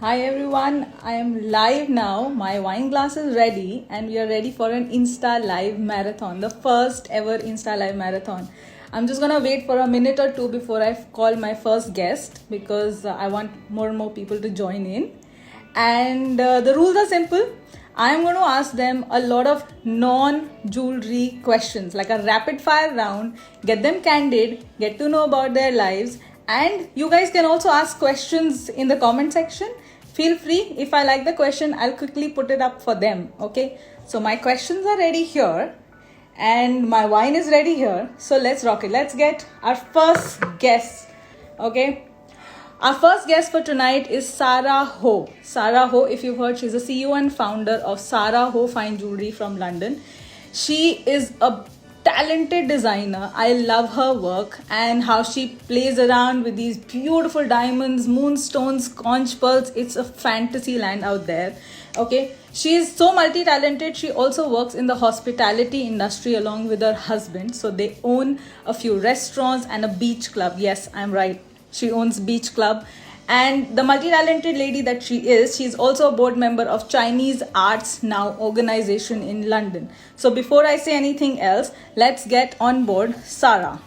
Hi everyone, I am live now. My wine glass is ready, and we are ready for an Insta Live Marathon, the first ever Insta Live Marathon. I'm just gonna wait for a minute or two before I call my first guest because I want more and more people to join in. And the rules are simple. I'm going to ask them a lot of non jewelry questions, like a rapid fire round, get them candid, get to know about their lives, and you guys can also ask questions in the comment section. Feel free. If I like the question, I'll quickly put it up for them. Okay, so my questions are ready here and my wine is ready here. So let's rock it. Let's get our first guest. Okay, our first guest for tonight is Sarah Ho. Sarah Ho, if you've heard, she's the CEO and founder of Sarah Ho Fine Jewelry from London. She is a talented designer. I love her work and how she plays around with these beautiful diamonds, moonstones, conch pearls. It's a fantasy land out there. Okay, she is so multi-talented. She also works in the hospitality industry along with her husband. So they own a few restaurants and a beach club. Yes, I'm right, she owns beach club. And the multi-talented lady that she is, she's also a board member of Chinese Arts Now organization in London. So before I say anything else, let's get on board Sarah.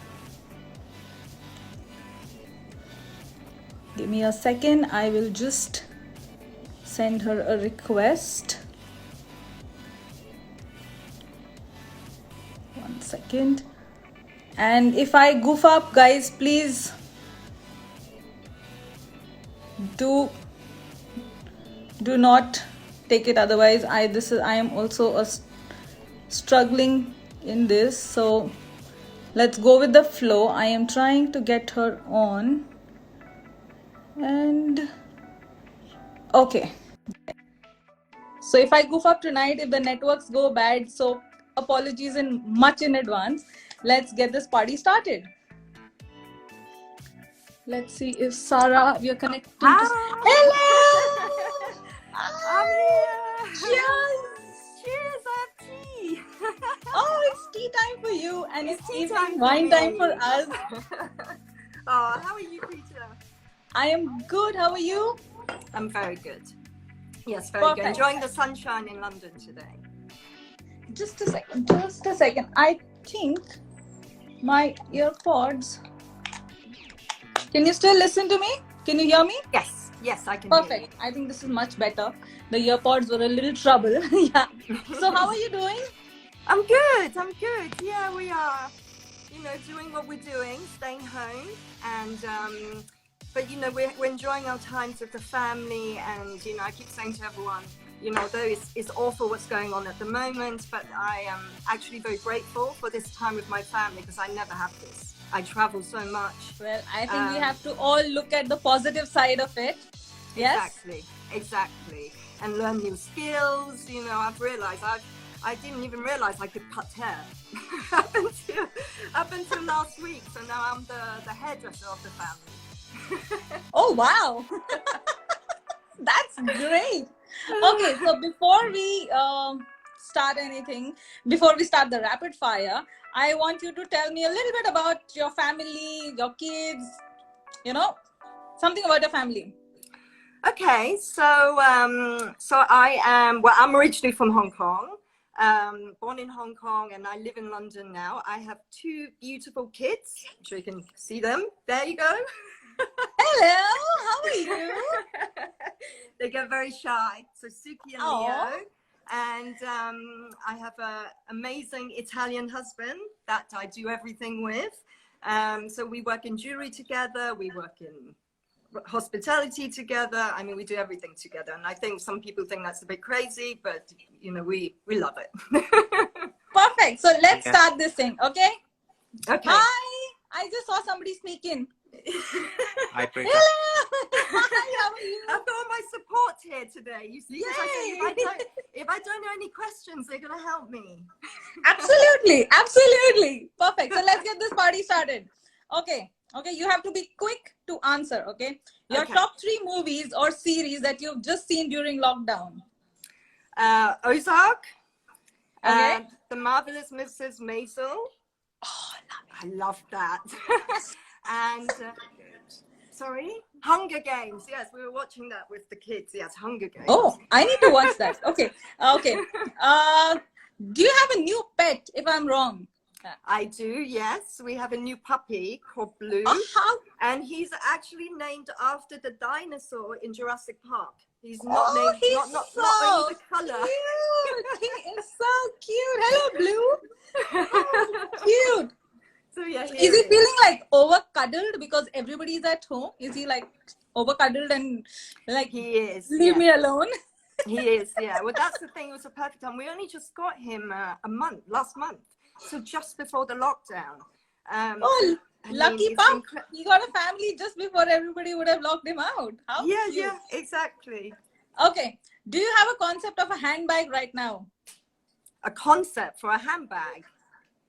Give me a second, I will just send her a request. 1 second. And if I goof up, guys, please do not take it, otherwise I am also struggling in this. So let's go with the flow. I am trying to get her on, and okay, so if I goof up tonight, if the networks go bad, so apologies in advance. Let's get this party started. Let's see if Sarah, we are connecting. Hello. I'm here. Cheers. Cheers, I have tea. Oh, it's tea time for you, and it's tea evening time wine for time me. for us. Oh, how are you, Preeta? I am good. How are you? I'm very good. Yes, very good. Enjoying the sunshine in London today. Just a second. I think my earpods. Can you still listen to me? Can you hear me? Yes, I can. Perfect. Hear you. I think this is much better. The earpods were a little trouble. Yeah. So how are you doing? I'm good. Yeah, we are, doing what we're doing, staying home, and but we're enjoying our times with the family, and I keep saying to everyone, although it's awful what's going on at the moment, but I am actually very grateful for this time with my family because I never have this. I travel so much. Well, I think we have to all look at the positive side of it. Yes? Exactly. And learn new skills. I've realized I didn't even realize I could cut hair up until last week. So now I'm the hairdresser of the family. Oh, wow. That's great. Okay, so before we before we start the rapid fire, I want you to tell me a little bit about your family, your kids, something about your family. Okay, so I'm originally from Hong Kong, born in Hong Kong, and I live in London now. I have two beautiful kids. I'm sure you can see them. There you go. Hello, how are you? They get very shy. So Suki and Leo. And I have an amazing Italian husband that I do everything with. So we work in jewelry together. We work in hospitality together. I mean, we do everything together. And I think some people think that's a bit crazy, but, we love it. Perfect. So let's start this thing, okay? Okay. Hi. I just saw somebody sneak in. Hi, Preeta. Hello. Hi, how are you? I've got all my support here today. You see, if I don't know any questions, they're going to help me. Absolutely. Perfect. So let's get this party started. Okay, you have to be quick to answer, okay? Your top 3 movies or series that you've just seen during lockdown. Ozark. Okay. The Marvelous Mrs. Maisel. Oh, I love that. And Sorry? Hunger Games. Yes, we were watching that with the kids. Yes, Hunger Games. Oh, I need to watch that. Okay. Okay. Do you have a new pet, if I'm wrong? I do, yes. We have a new puppy called Blue. How? And he's actually named after the dinosaur in Jurassic Park. He's not Oh, named, he's not so only the color. cute. He is so cute. Hello, Blue. Oh, cute. So yeah, Is he feeling like over cuddled because everybody's at home? Is he like over cuddled and like he is. leave me alone? He is, yeah. Well, that's the thing. It was a perfect time. We only just got him last month. So just before the lockdown. Oh, lucky pup. He got a family just before everybody would have locked him out. How cute. Yeah, exactly. Okay. Do you have a concept of a handbag right now? A concept for a handbag?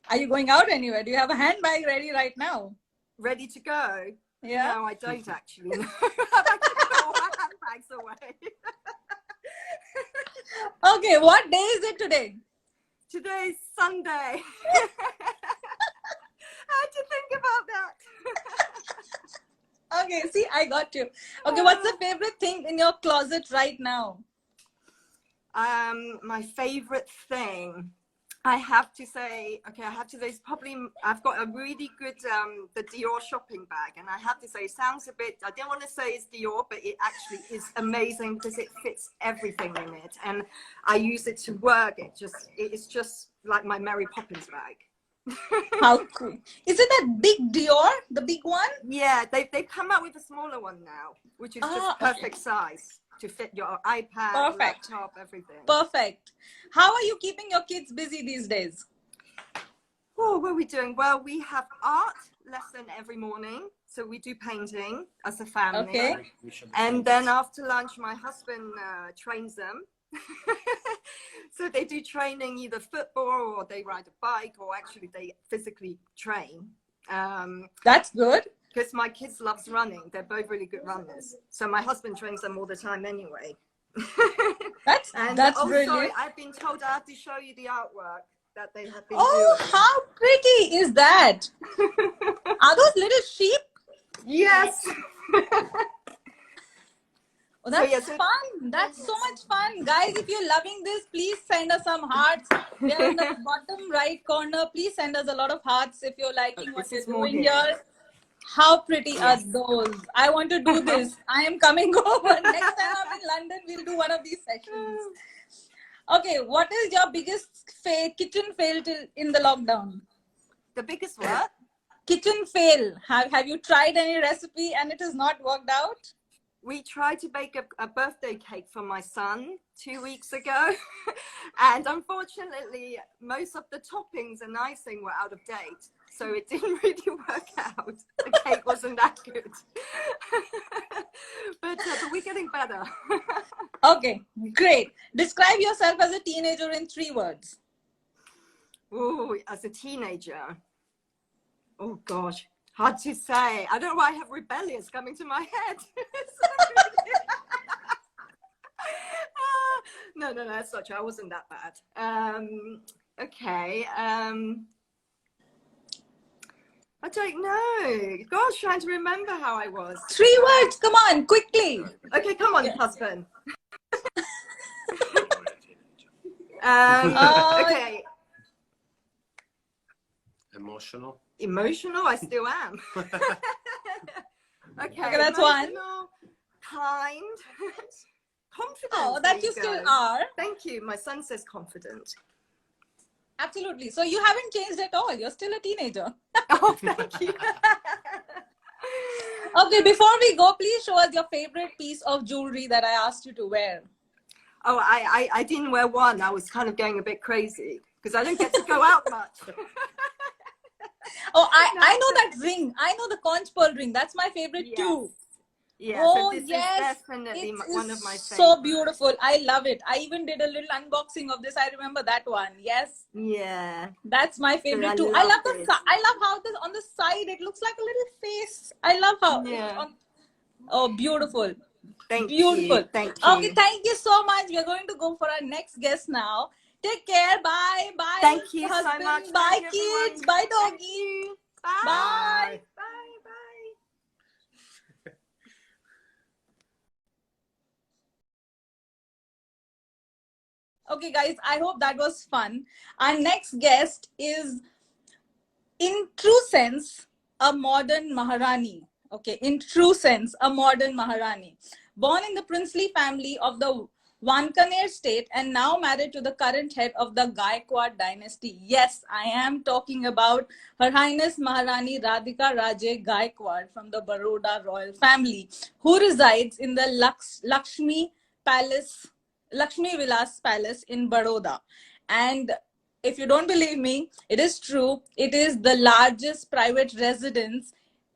Are you going out anywhere? Do you have a handbag ready right now? Ready to go? Yeah. No, I don't actually. No. I've actually put all my handbags away. Okay, what day is it today? Today's Sunday. I had to think about that. Okay, see, I got you. Okay, what's the favorite thing in your closet right now? My favorite thing, I have to say, it's probably, I've got a really good, the Dior shopping bag. And I have to say, it sounds a bit, I don't want to say it's Dior, but it actually is amazing because it fits everything in it. And I use it to work. It's just like my Mary Poppins bag. How cool. Is it that big Dior, the big one? Yeah, they've come out with a smaller one now, which is just perfect size to fit your iPad, laptop, everything. Perfect. How are you keeping your kids busy these days? Oh, what are we doing? Well, we have art lesson every morning. So we do painting as a family. Okay. And then after lunch, my husband trains them. So they do training, either football or they ride a bike, or actually they physically train. That's good. Because my kids loves running. They're both really good runners. So my husband trains them all the time anyway. That's brilliant. Sorry, I've been told I have to show you the artwork that they have been doing. How pretty is that? Are those little sheep? Yes. Oh, that's fun. That's so much fun. Guys, if you're loving this, please send us some hearts. They're in the bottom right corner. Please send us a lot of hearts if you're liking what we're doing here. How pretty are those? I want to do this. I am coming over. Next time I'm in London, we'll do one of these sessions. Okay, what is your biggest kitchen fail in the lockdown? The biggest what? Kitchen fail. Have you tried any recipe and it has not worked out? We tried to bake a birthday cake for my son 2 weeks ago. And unfortunately, most of the toppings and icing were out of date. So it didn't really work out. The cake wasn't that good. But we're getting better. Okay, great. Describe yourself as a teenager in 3 words. Oh, as a teenager. Oh, gosh. Hard to say. I don't know why I have rebellious coming to my head. No, that's not true. I wasn't that bad. Okay. I don't know. Gosh, trying to remember how I was. 3 words. Come on, quickly. Okay, come on, husband. Okay. Emotional. Emotional, I still am. Okay, that's one. one. Kind. Confident. Oh, that you still are. Thank you. My son says confident. Absolutely. So you haven't changed at all. You're still a teenager. Oh, thank you. Okay, before we go, please show us your favorite piece of jewelry that I asked you to wear. Oh, I didn't wear one. I was kind of going a bit crazy because I don't get to go out much. Oh, I know that ring. I know the conch pearl ring. That's my favorite too. Yeah, oh, so this yes. is definitely one of my favorites. So beautiful. I love it. I even did a little unboxing of this. I remember that one. Yes. Yeah. That's my favorite too. I love how this on the side it looks like a little face. I love how oh, beautiful. Thank you. Thank you. Okay, thank you so much. We are going to go for our next guest now. Take care. Bye. Bye. Thank you husband. so much. Bye, kids. Bye, doggy. Bye. Bye. Bye. Bye. Okay, guys, I hope that was fun. Our next guest is, in true sense, a modern Maharani. Okay, in true sense, a modern Maharani. Born in the princely family of the Wankaner state and now married to the current head of the Gaekwad dynasty. Yes, I am talking about Her Highness Maharani Radhikaraje Gaekwad from the Baroda royal family, who resides in the Lakshmi Vilas Palace in Baroda. And if you don't believe me, it is true. It is the largest private residence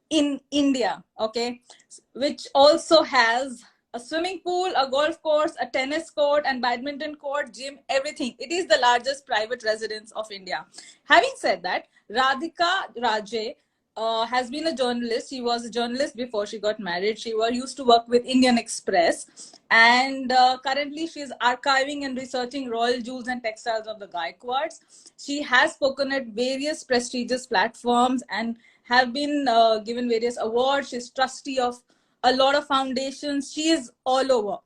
in India, okay, which also has a swimming pool, a golf course, a tennis court, and badminton court, gym, everything. It is the largest private residence of India. Having said that, Radhika Raje has been a journalist. She was a journalist before she got married. She used to work with Indian Express, and currently she is archiving and researching royal jewels and textiles of the Gaekwads. She has spoken at various prestigious platforms and have been given various awards. She's trustee of a lot of foundations. She is all over,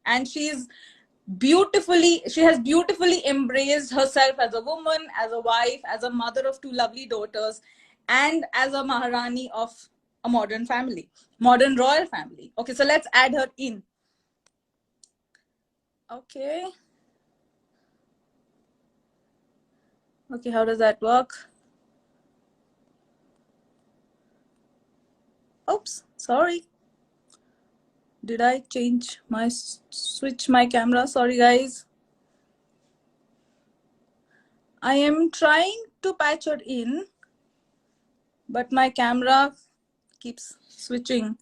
and she has beautifully embraced herself as a woman, as a wife, as a mother of two lovely daughters, and as a Maharani of a modern royal family. Okay, so let's add her in. Okay, how does that work? Oops, sorry. Did I switch my camera? Sorry, guys. I am trying to patch her in, but my camera keeps switching.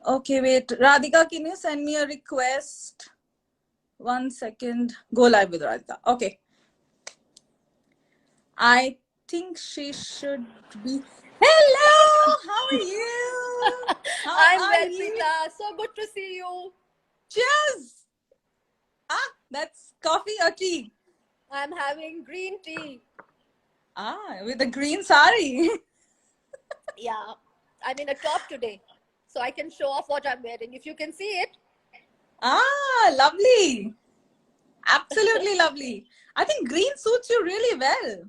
Okay, wait. Radhika, can you send me a request? 1 second. Go live with Radhika. Okay. I think she should be. Hello! How are you? I'm well, Preeta. So good to see you. Cheers! That's coffee or tea? I'm having green tea. With a green sari. Yeah, I'm in a top today, so I can show off what I'm wearing. If you can see it. Lovely. Absolutely lovely. I think green suits you really well.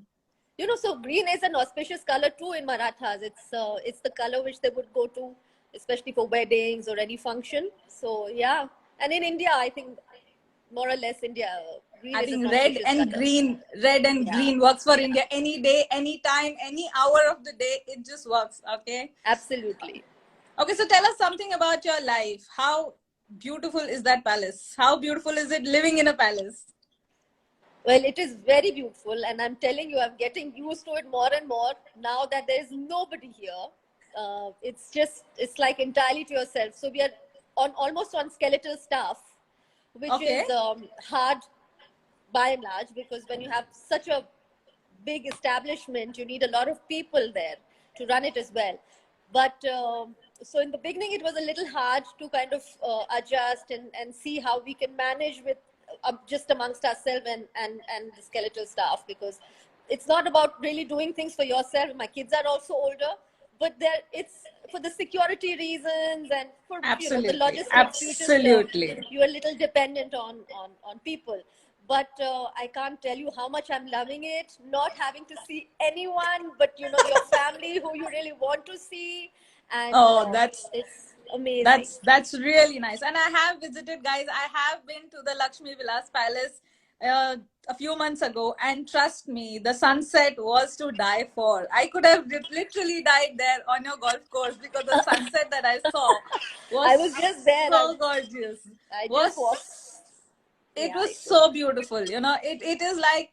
You know, so green is an auspicious color too in Marathas. It's the color which they would go to, especially for weddings or any function. So yeah, and in India, I think more or less India, green I is think an red auspicious and color. green works for India any day, any time, any hour of the day. It just works. Okay. Absolutely. Okay, so tell us something about your life. How beautiful is that palace? How beautiful is it living in a palace? Well, it is very beautiful, and I'm telling you, I'm getting used to it more and more now that there is nobody here. It's like entirely to yourself. So we are almost on skeletal staff, which is hard by and large, because when you have such a big establishment, you need a lot of people there to run it as well. But so in the beginning, it was a little hard to kind of adjust and see how we can manage with just amongst ourselves and the skeletal staff, because it's not about really doing things for yourself. My kids are also older, but it's for the security reasons and for the logistics. Absolutely. You're a little dependent on people. But I can't tell you how much I'm loving it, not having to see anyone but your family who you really want to see. And it's amazing. That's really nice. And I have visited, guys. I have been to the Lakshmi Vilas Palace a few months ago, and trust me, the sunset was to die for. I could have literally died there on your golf course, because the sunset that I saw was I was just there. So gorgeous. It was so beautiful. It is like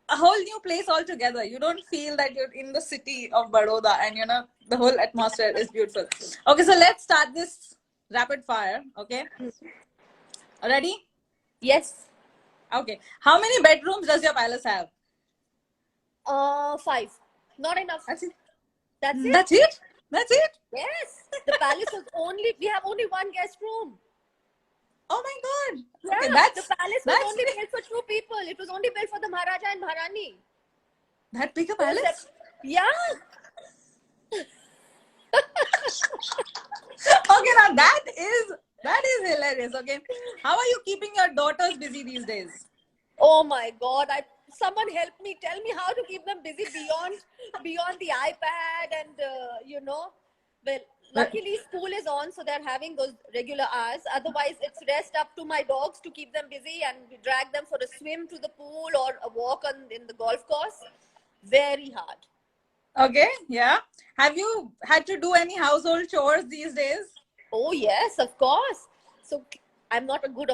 a whole new place altogether. You don't feel that you're in the city of Baroda, and the whole atmosphere is beautiful. Okay, so let's start this rapid fire. Okay, ready? Yes. Okay, how many bedrooms does your palace have? 5. Not enough. That's it. That's it. Yes, the palace we have only one guest room. Oh my God. Yeah, okay, the palace was only built for 2 people. It was only built for the Maharaja and Maharani. That big a palace? Yeah. Okay, now that is hilarious. Okay, how are you keeping your daughters busy these days? Oh my God! Someone help me. Tell me how to keep them busy beyond the iPad and Well, luckily school is on, so they're having those regular hours. Otherwise, it's rest up to my dogs to keep them busy, and we drag them for a swim to the pool or a walk in the golf course. Very hard. Okay, yeah. Have you had to do any household chores these days? Oh yes, of course. So I'm not a good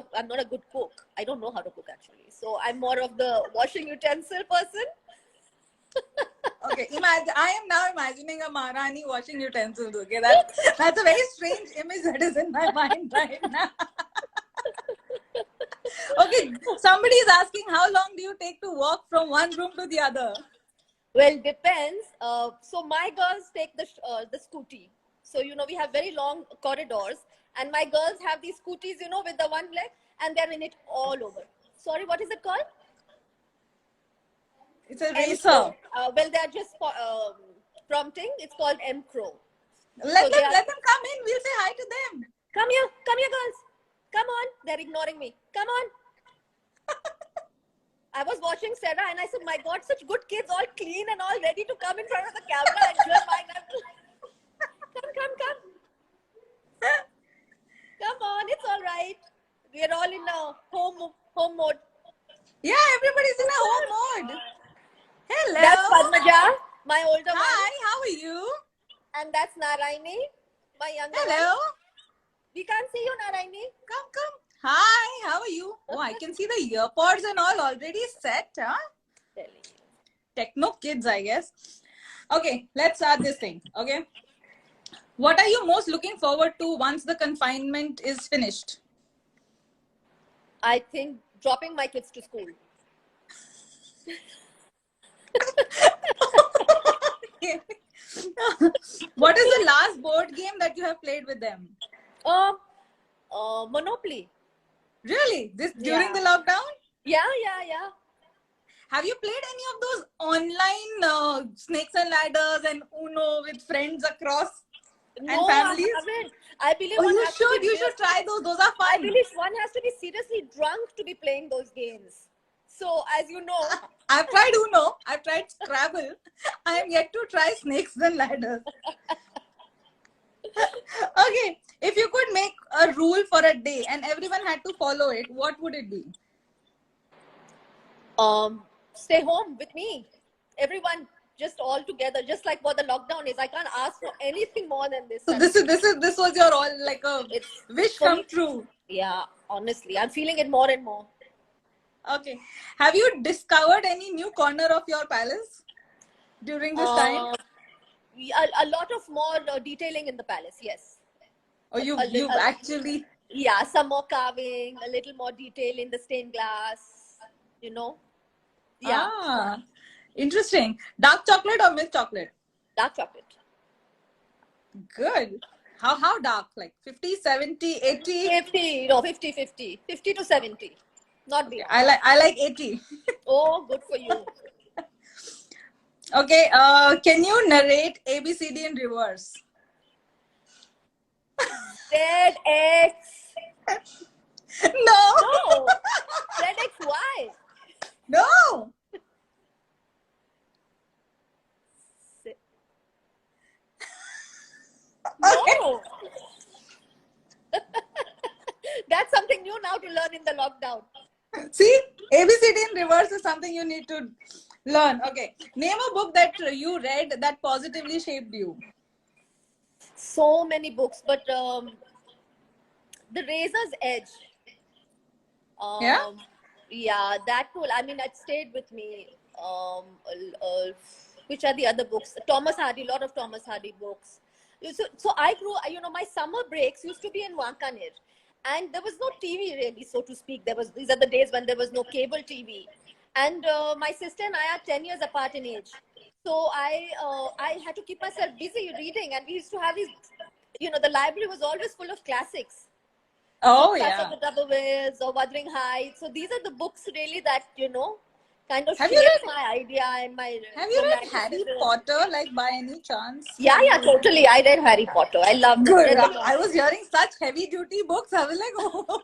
cook. I don't know how to cook actually. So I'm more of the washing utensil person. Okay, I am now imagining a Maharani washing utensils. Okay, that's a very strange image that is in my mind right now. Okay, somebody is asking how long do you take to walk from one room to the other? Well, depends. So my girls take the scooty. So we have very long corridors, and my girls have these scooties, with the one leg, and they're in it all over. Sorry, what is it called? It's a racer. Well, they're just prompting. It's called M Crow. Let them come in. We'll say hi to them. Come here, girls. Come on. They're ignoring me. Come on. I was watching Sarah and I said, my God, such good kids, all clean and all ready to come in front of the camera and just come. Come on, it's all right. We're all in a home mode. Yeah, everybody's in a home mode. Hello. That's Padmaja, my older one. Hi, how are you? And that's Narayani, my younger Hello. one. We can't see you, Narayani. Come. Hi, how are you? Oh, I can see the earpods and all already set, huh? Techno kids, I guess. Okay, let's start this thing, okay? What are you most looking forward to once the confinement is finished? I think dropping my kids to school. What is the last board game that you have played with them? Monopoly. Really? During the lockdown? Yeah. Have you played any of those online snakes and ladders and Uno with friends across and families? I haven't. I believe you should try those. Those are fun. I believe one has to be seriously drunk to be playing those games. So, as you know, I've tried Uno. I've tried Scrabble. I am yet to try snakes and ladders. Okay, if you could make a rule for a day and everyone had to follow it, what would it be? Stay home with me. Everyone just all together, just like what the lockdown is. I can't ask for anything more than this. So this was your all like a wish come true. Yeah, honestly, I'm feeling it more and more. Okay. Have you discovered any new corner of your palace during this time? A lot of more detailing in the palace, yes. Or you've actually... Yeah, some more carving, a little more detail in the stained glass, Yeah. Ah, interesting. Dark chocolate or milk chocolate? Dark chocolate. Good. How dark? Like 50, 70, 80? 50. No, 50. 50 to 70. Not beyond. I like 80. Oh, good for you. Okay. Can you narrate ABCD in reverse? ZX. No. ZXY. No. No. That's something new now to learn in the lockdown. See, ABCD in reverse is something you need to learn. Okay. Name a book that you read that positively shaped you. So many books, but The Razor's Edge. Yeah, that cool. I mean, it stayed with me. Which are the other books? Thomas Hardy, a lot of Thomas Hardy books. So I grew, my summer breaks used to be in Wankaner. And there was no TV really, so to speak. These are the days when there was no cable TV. And my sister and I are 10 years apart in age. So I had to keep myself busy reading. And we used to have these, the library was always full of classics. Oh, so yeah. The Double Wheels or Wuthering Heights. So these are the books really that, kind of shaped my idea and my... Have you read Harry Potter, like by any chance? Yeah, totally. I read Harry Potter. I loved it. Good. I was hearing such heavy duty books. I was like, oh.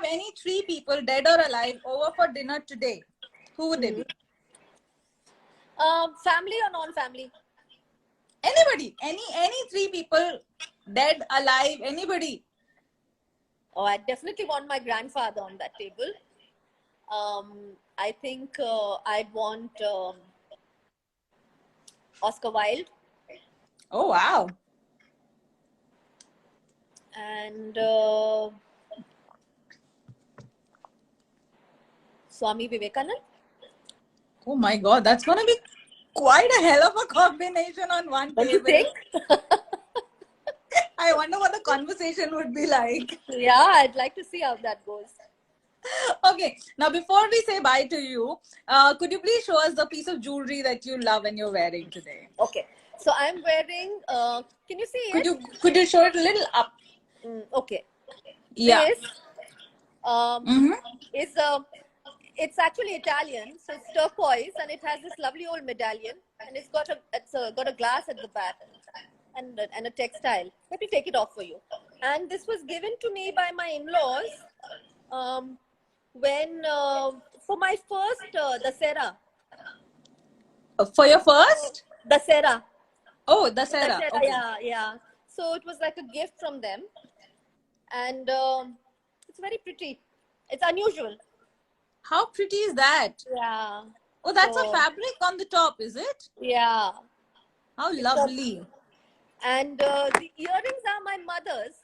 have any three people, dead or alive, over for dinner today, who would they be? Family or non-family? Anybody, any three people, dead, alive, anybody. Oh, I definitely want my grandfather on that table. I think I'd want Oscar Wilde. Oh, wow. And Swami Vivekanand. Oh my God, that's going to be quite a hell of a combination on one Don't you table. think? I wonder what the conversation would be like. Yeah, I'd like to see how that goes. Okay, now before we say bye to you, could you please show us the piece of jewelry that you love and you're wearing today? Okay, so I'm wearing. Can you see it? Could you show it a little up? Okay. Yeah. This is it's actually Italian, so it's turquoise, and it has this lovely old medallion, and it's got a glass at the back, and a textile. Let me take it off for you. And this was given to me by my in-laws when for my first Dasera. For your first? Dasera. Oh, Dasera. Okay. Yeah. So it was like a gift from them, and it's very pretty. It's unusual. How pretty is that? Yeah. Oh, that's a fabric on the top, is it? Yeah. How lovely. And the earrings are my mother's.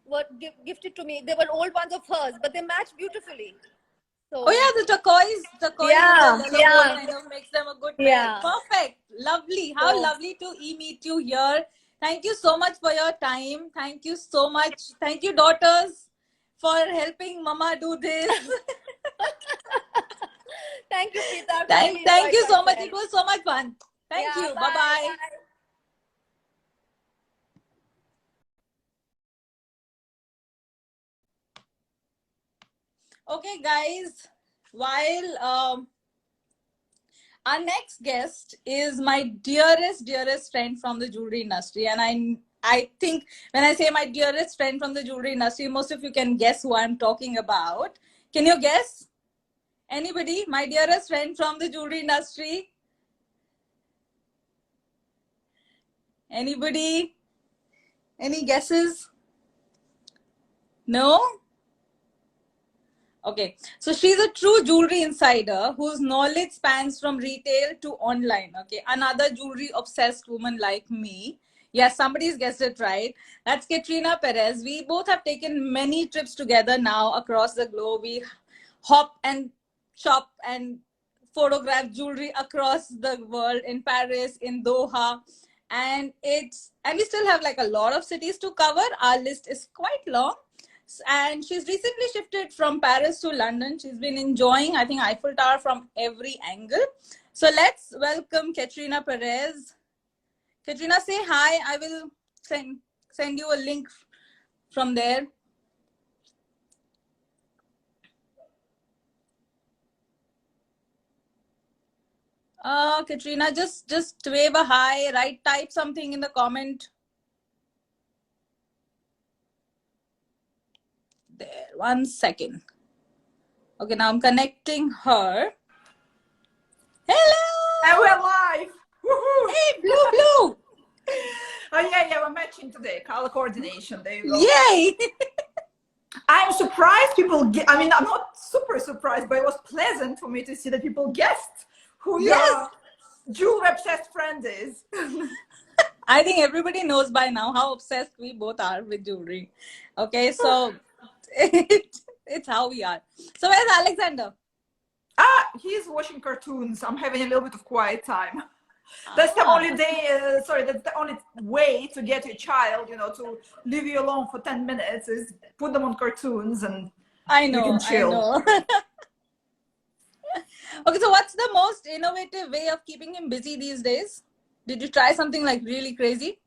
Were gifted to me. They were old ones of hers, but they match beautifully. So, oh yeah, the turquoise Yeah, with the yellow gold kind of makes them a good pair. Yeah. Perfect. Lovely. How So- lovely to meet you here. Thank you so much for your time. Thank you so much. Thank you, daughters, for helping Mama do this. Thank you, Preeta. Thank you so much. It was so much fun. Thank you. Bye. Bye-bye. Okay, guys, while our next guest is my dearest friend from the jewelry industry, and I think when I say my dearest friend from the jewelry industry, most of you can guess who I'm talking about. Can you guess? Anybody? My dearest friend from the jewelry industry? Anybody? Any guesses? No? Okay, so she's a true jewelry insider whose knowledge spans from retail to online. Okay, another jewelry obsessed woman like me. Yes, somebody's guessed it right. That's Katerina Perez. We both have taken many trips together now across the globe. We hop and shop and photograph jewelry across the world, in Paris, in Doha. And we still have like a lot of cities to cover. Our list is quite long. And she's recently shifted from Paris to London. She's been enjoying, I think, Eiffel Tower from every angle. So let's welcome Katerina Perez. Katerina, say hi. I will send you a link from there. Katerina, just wave a hi, type something in the comment. There, 1 second. Okay, now I'm connecting her. Hello! And we're live! Woohoo! Hey, Blue! Oh yeah, we're matching today. Color coordination. There you go. Yay! I'm surprised people I mean, I'm not super surprised, but it was pleasant for me to see that people guessed who your jewelry obsessed friend is. I think everybody knows by now how obsessed we both are with jewelry. Okay, so it's how we are. So where's Alexander? He's watching cartoons. I'm having a little bit of quiet time. That's the only day, that's the only way to get your child, to leave you alone for 10 minutes is put them on cartoons and I know, you can chill. I know. Okay, so what's the most innovative way of keeping him busy these days? Did you try something like really crazy?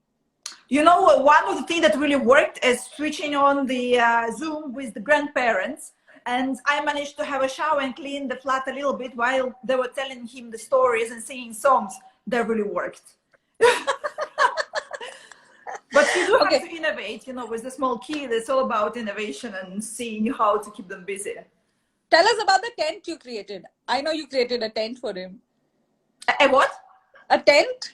One of the things that really worked is switching on the Zoom with the grandparents. And I managed to have a shower and clean the flat a little bit while they were telling him the stories and singing songs. That really worked. But But you do have Okay. to innovate, you know, with the small kid. It's all about innovation and seeing how to keep them busy. Tell us about the tent you created. I know you created a tent for him. What? A tent?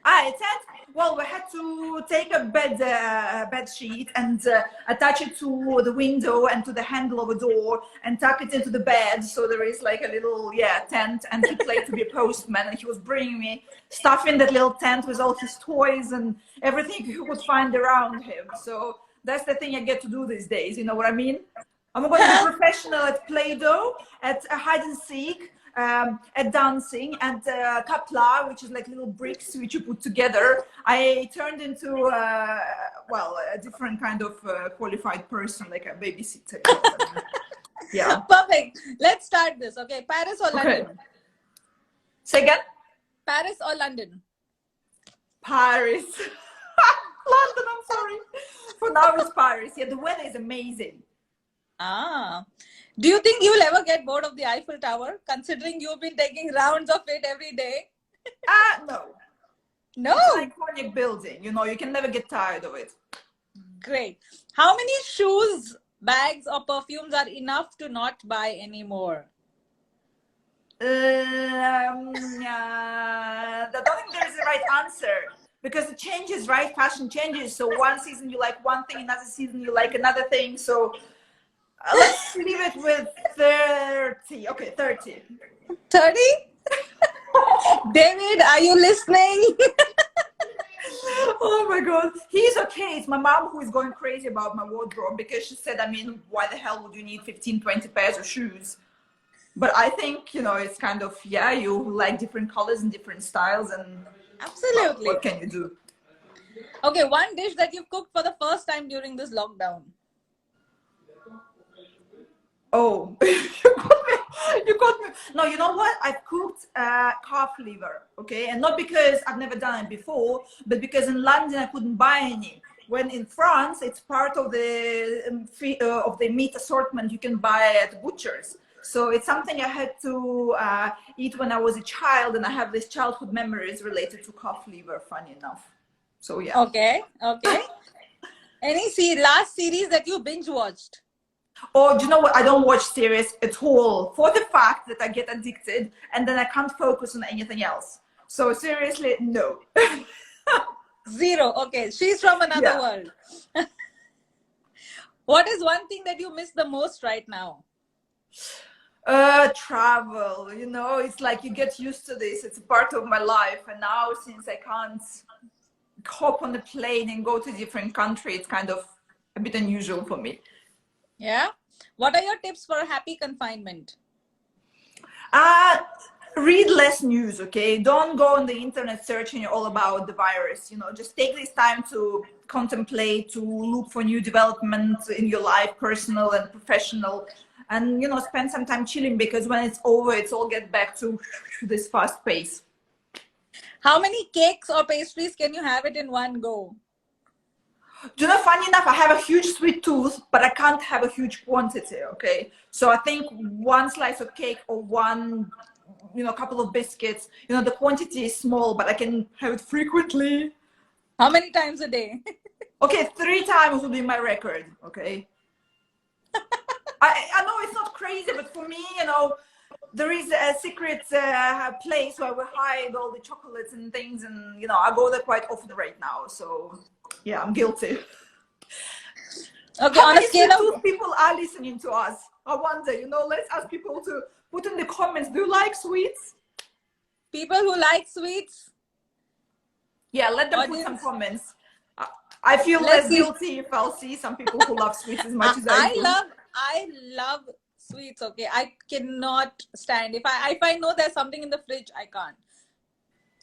It said, well, we had to take a bed sheet and attach it to the window and to the handle of a door and tuck it into the bed. So there is like a little, tent. And he played to be a postman, and he was bringing me stuff in that little tent with all his toys and everything he could find around him. So that's the thing I get to do these days. You know what I mean? I'm going to be professional at Play-Doh, at hide and seek, at dancing, and kapla, which is like little bricks which you put together. I turned into a different kind of qualified person, like a babysitter. Yeah. Perfect. Let's start this. Okay, Paris or London? Okay. Say again? Paris or London? Paris. London, I'm sorry. For now it's Paris. Yeah, the weather is amazing. Do you think you'll ever get bored of the Eiffel Tower, considering you've been taking rounds of it every day? No. No. It's an iconic building. You know, you can never get tired of it. Great. How many shoes, bags, or perfumes are enough to not buy anymore? I don't think there's a right answer, because it changes, right? Fashion changes. So one season you like one thing, another season you like another thing. So let's leave it with 30. Okay, 30. 30? David, are you listening? Oh my God. He's okay. It's my mom who is going crazy about my wardrobe, because she said, I mean, why the hell would you need 15, 20 pairs of shoes? But I think, you know, it's kind of, you like different colors and different styles, and Absolutely. what can you do? Okay, one dish that you've cooked for the first time during this lockdown. Oh, you got me. No, you know what? I've cooked calf liver, okay? And not because I've never done it before, but because in London I couldn't buy any. When in France, it's part of the meat assortment you can buy at butchers. So it's something I had to eat when I was a child, and I have these childhood memories related to calf liver, funny enough. So yeah. Okay. Any last series that you binge watched? Oh, do you know what? I don't watch series at all, for the fact that I get addicted and then I can't focus on anything else. So seriously, no. Zero. Okay, she's from another world. What is one thing that you miss the most right now? Travel, you know, it's like you get used to this. It's a part of my life. And now, since I can't hop on a plane and go to a different country, it's kind of a bit unusual for me. Yeah. What are your tips for a happy confinement? Read less news, okay? Don't go on the internet searching all about the virus. You know, just take this time to contemplate, to look for new developments in your life, personal and professional, and, you know, spend some time chilling, because when it's over, it's all get back to this fast pace. How many cakes or pastries can you have it in one go? Do you know, funny enough, I have a huge sweet tooth, but I can't have a huge quantity, okay? So I think one slice of cake or one, you know, couple of biscuits, you know, the quantity is small, but I can have it frequently. How many times a day? Okay, 3 times will be my record, okay? I know it's not crazy, but for me, you know, there is a secret place where we hide all the chocolates and things, and, you know, I go there quite often right now, so yeah, I'm guilty. Okay, How on a many scale sweet of tooth people are listening to us? I wonder, you know, let's ask people to put in the comments, do you like sweets? people who like sweets, Yeah, let them put some Audience. comments. I feel Let's less see. guilty if I'll see some people who love sweets as much as I do. I love sweets. Okay, I cannot stand if I know there's something in the fridge, I can't.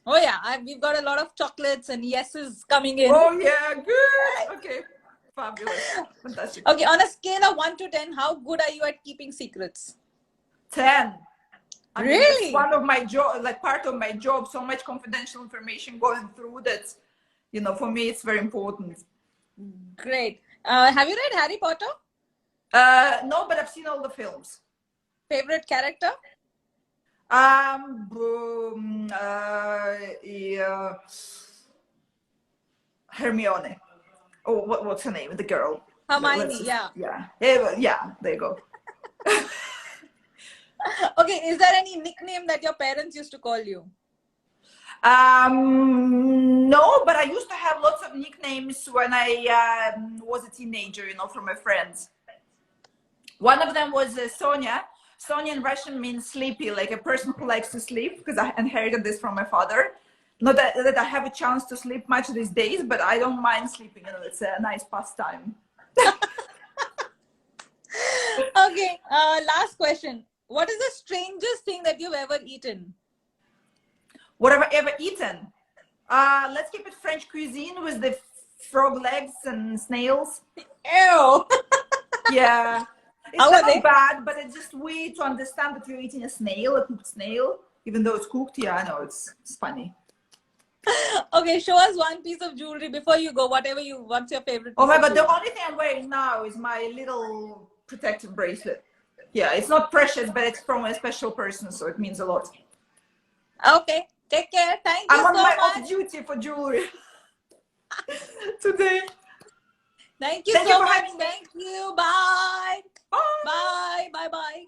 Oh yeah, we've got a lot of chocolates and yeses coming in. Oh yeah, good. Okay, fabulous, fantastic. Okay, on a scale of 1 to 10, how good are you at keeping secrets? 10. I mean, Really? it's one of my job, like part of my job. So much confidential information going through that. You know, for me, it's very important. Great. Have you read Harry Potter? No, but I've seen all the films. Favorite character? Hermione. Oh, what's her name? The girl. Hermione, yeah. Yeah, there you go. Okay, is there any nickname that your parents used to call you? No, but I used to have lots of nicknames when I was a teenager, you know, from my friends. One of them was Sonia. Sonia in Russian means sleepy, like a person who likes to sleep, because I inherited this from my father. Not that I have a chance to sleep much these days, but I don't mind sleeping. You know, it's a nice pastime. Okay, last question. What is the strangest thing that you've ever eaten? What have I ever eaten? Let's keep it French cuisine with the frog legs and snails. Ew! Yeah. It's How are not they? bad, but it's just weird to understand that you're eating a snail, a cooked snail, even though it's cooked. Yeah, I know, it's funny. Okay, show us one piece of jewelry before you go. What's your favorite piece Oh my of God, the jewelry? only thing I'm wearing now is my little protective bracelet. Yeah, it's not precious, but it's from a special person, so it means a lot. Okay, take care. Thank you I'm on so my much. off duty for jewelry today. Thank you Thank you so for much. having me. Thank you. Bye. Bye. Bye. Bye. Bye.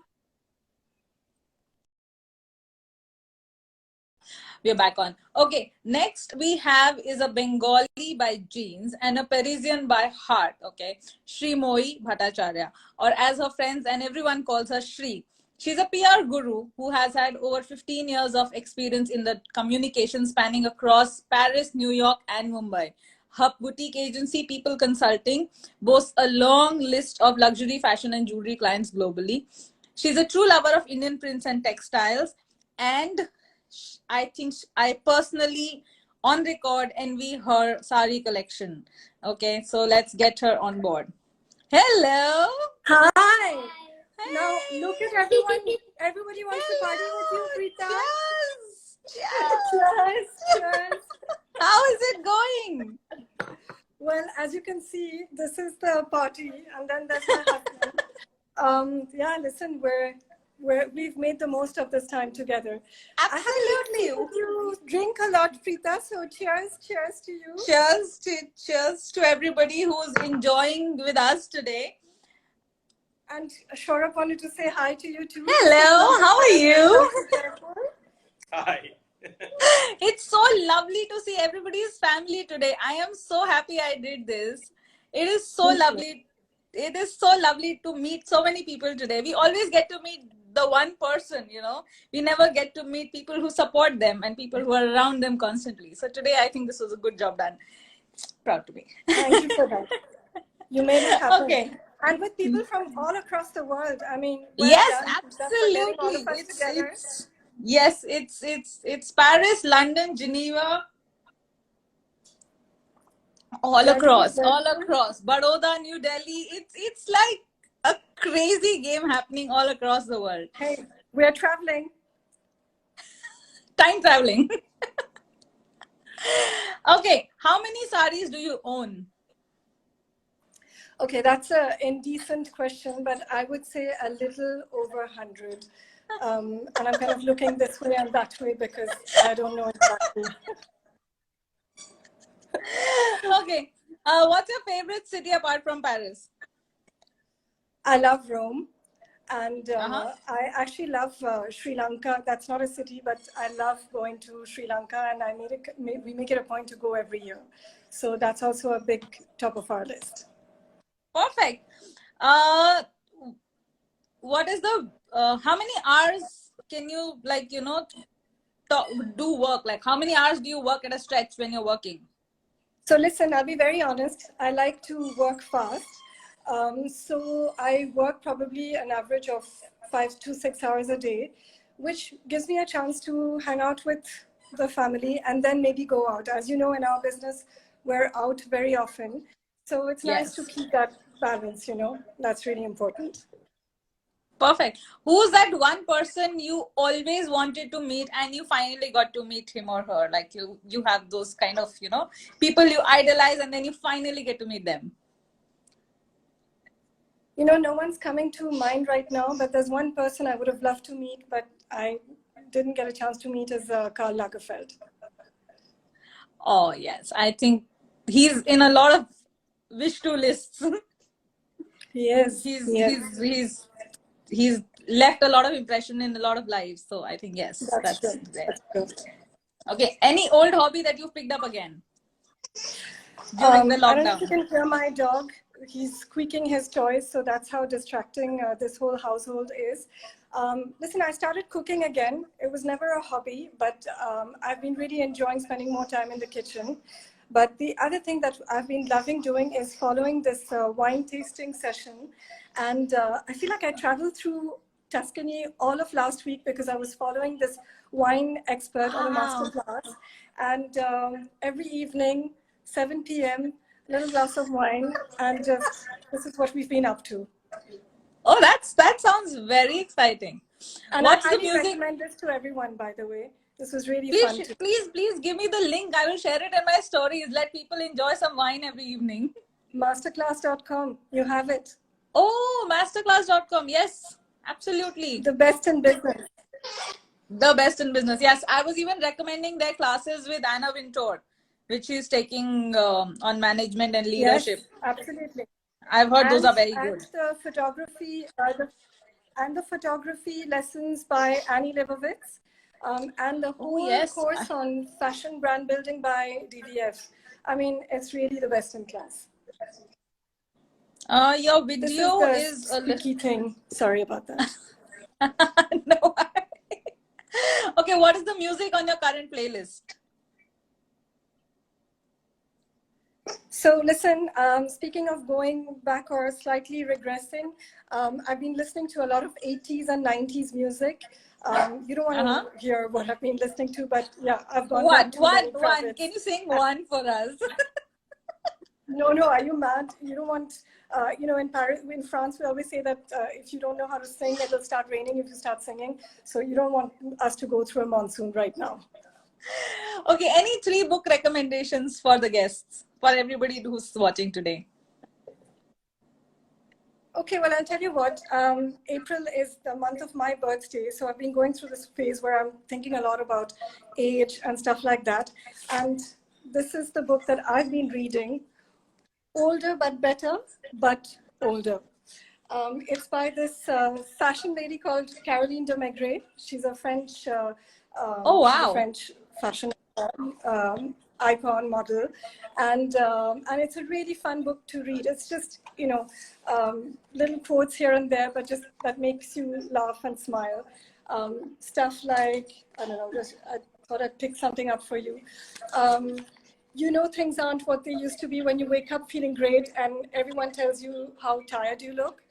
We're back on. Okay, next we have is a Bengali by genes and a Parisian by heart. Okay, Srimoyi Bhattacharya, or as her friends and everyone calls her Shri. She's a PR guru who has had over 15 years of experience in the communication spanning across Paris, New York, and Mumbai. Her boutique agency, People Consulting, boasts a long list of luxury fashion and jewelry clients globally. She's a true lover of Indian prints and textiles, and I think I personally, on record, envy her sari collection. Okay, so let's get her on board. Hello. Hi. Hey. Now look at everyone. Everybody wants to party with you, Preeta. Cheers. Cheers. Cheers. How is it going? Well, as you can see, this is the party, and then there's my husband. Yeah, listen, we've made the most of this time together. Absolutely. You drink a lot, Preeta. So cheers to you. Cheers to everybody who's enjoying with us today. And Saurabh wanted to say hi to you too. Hello, how are you? Hi. It's so lovely to see everybody's family today. I am so happy I did this. It is so lovely. It is so lovely to meet so many people today. We always get to meet the one person, you know. We never get to meet people who support them and people who are around them constantly. So today I think this was a good job done. Proud to be. Thank you for that. You made it happen. Okay. And with people from all across the world. I mean, Yes, that's for getting all absolutely. of us together. Yes, it's Paris, London, Geneva, all across, Baroda, New Delhi. It's like a crazy game happening all across the world. Hey, we're traveling. Time traveling. Okay, how many saris do you own? Okay, that's an indecent question, but I would say a little over 100. And I'm kind of looking this way and that way because I don't know exactly. Okay, what's your favorite city apart from Paris? I love Rome. And I actually love Sri Lanka. That's not a city, but I love going to Sri Lanka, and we make it a point to go every year. So that's also a big top of our list. Perfect. What is the how many hours can you do work? Like how many hours do you work at a stretch when you're working? So listen, I'll be very honest. I like to work fast. So I work probably an average of 5 to 6 hours a day, which gives me a chance to hang out with the family and then maybe go out. As you know, in our business, we're out very often. So it's nice to keep that balance, you know, that's really important. Perfect. Who's that one person you always wanted to meet and you finally got to meet him or her? Like you have those kind of, you know, people you idolize and then you finally get to meet them. You know, no one's coming to mind right now, but there's one person I would have loved to meet, but I didn't get a chance to meet is Karl Lagerfeld. Oh, yes. I think he's in a lot of wish to lists. Yes, he's yes, he's he's left a lot of impression in a lot of lives. So I think yes, that's that's true. there. That's true. Okay, any old hobby that you've picked up again during the I don't know if you lockdown? can hear my dog. He's squeaking his toys, so that's how distracting this whole household is. Listen, I started cooking again. It was never a hobby, but I've been really enjoying spending more time in the kitchen. But the other thing that I've been loving doing is following this wine tasting session. And I feel like I traveled through Tuscany all of last week because I was following this wine expert on a master Wow. class. And every evening, 7 p.m., little glass of wine, and just this is what we've been up to. Oh, that sounds very exciting. And I What's the highly music? recommend this to everyone, by the way. This was really Please, fun too. please give me the link. I will share it in my stories. Let people enjoy some wine every evening. Masterclass.com, you have it. Oh, masterclass.com. Yes, absolutely. The best in business. The best in business. Yes, I was even recommending their classes with Anna Wintour, which she's taking on management and leadership. Yes, absolutely. I've heard those are very And good. the photography, the photography lessons by Annie Leibovitz, and the whole yes. course on fashion brand building by DVF. I mean, it's really the best in class. Your This video is is the squeaky thing. Sorry about that. no. Okay, what is the music on your current playlist? So listen, speaking of going back or slightly regressing, I've been listening to a lot of 80s and 90s music. You don't want to hear what I've been listening to, but yeah, I've gone back to Lenny One. Kravitz. Can you sing one for us? No, are you mad? You don't want, in France, we always say that if you don't know how to sing, it'll start raining if you start singing. So you don't want us to go through a monsoon right now. Okay, any 3 book recommendations for the guests, for everybody who's watching today? Okay, well, I'll tell you what, April is the month of my birthday. So I've been going through this phase where I'm thinking a lot about age and stuff like that. And this is the book that I've been reading, Older but Better, but Older. It's by this fashion lady called Caroline de Maigret. She's a French, she's a French fashion icon model, and it's a really fun book to read. It's just little quotes here and there, but just that makes you laugh and smile. Stuff like, I don't know, I thought I'd pick something up for you. Things aren't what they used to be when you wake up feeling great and everyone tells you how tired you look.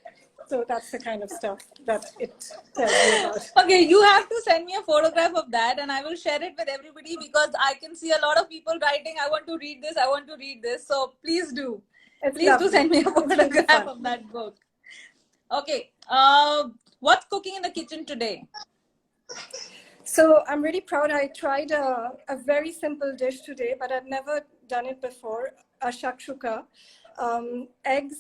So that's the kind of stuff that it tells you about. Okay, you have to send me a photograph of that and I will share it with everybody because I can see a lot of people writing, I want to read this, I want to read this. So please do. Please do send me a photograph of that book. Okay, what's cooking in the kitchen today? So I'm really proud. I tried a very simple dish today, but I've never done it before. A shakshuka. Eggs,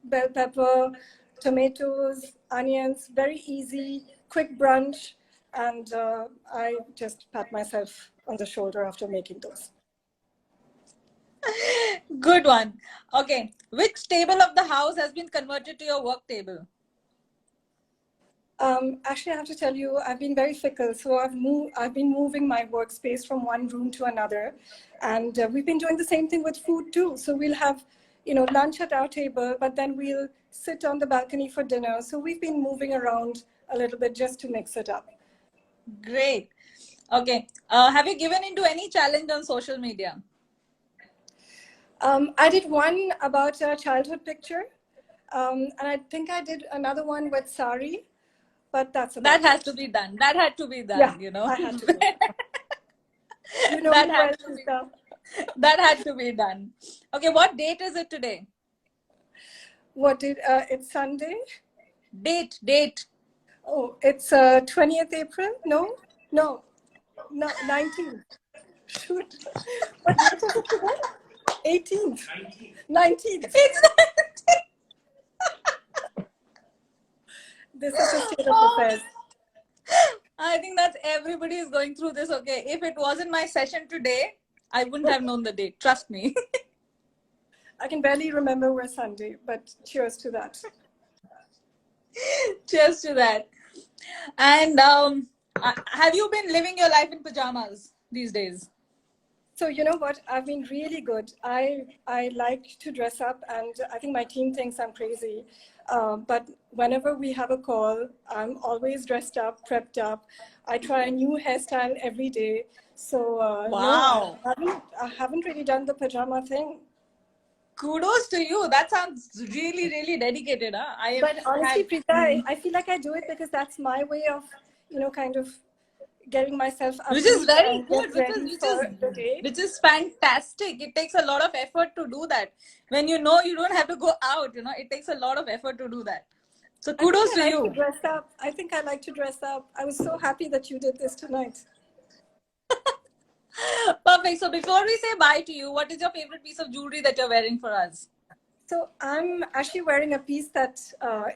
bell pepper, tomatoes, onions, very easy, quick brunch. And I just pat myself on the shoulder after making those. Good one. Okay, which table of the house has been converted to your work table? Actually, I have to tell you, I've been very fickle. So I've been moving my workspace from one room to another. And we've been doing the same thing with food too. So we'll have, lunch at our table, but then we'll sit on the balcony for dinner. So we've been moving around a little bit just to mix it up. Great. Okay. Have you given into any challenge on social media? I did one about a childhood picture. And I think I did another one with Sari. But that's about that has to be done. That had to be done, yeah, I had to do it. That had to be done. Okay, what date is it today? It's Sunday. Date. Oh, it's 20th April? No, 19th. Shoot. What date is it today? 18th. 19th. It's 19th. This is the state of affairs. I think that's everybody is going through this. Okay, if it wasn't my session today, I wouldn't have known the date. Trust me. I can barely remember we're Sunday, but cheers to that. Cheers to that. And have you been living your life in pajamas these days? So you know what? I've been really good. I like to dress up, and I think my team thinks I'm crazy. But whenever we have a call, I'm always dressed up, prepped up. I try a new hairstyle every day. So Wow. no, I haven't really done the pajama thing. Kudos to you. That sounds really, really dedicated. Huh? But honestly, Preeta, I feel like I do it because that's my way of, kind of getting myself up. Which is very good, which is fantastic. It takes a lot of effort to do that. When you know you don't have to go out, it takes a lot of effort to do that. So kudos to you. I think I like to dress up. I was so happy that you did this tonight. Perfect. So before we say bye to you, what is your favorite piece of jewelry that you're wearing for us? So I'm actually wearing a piece that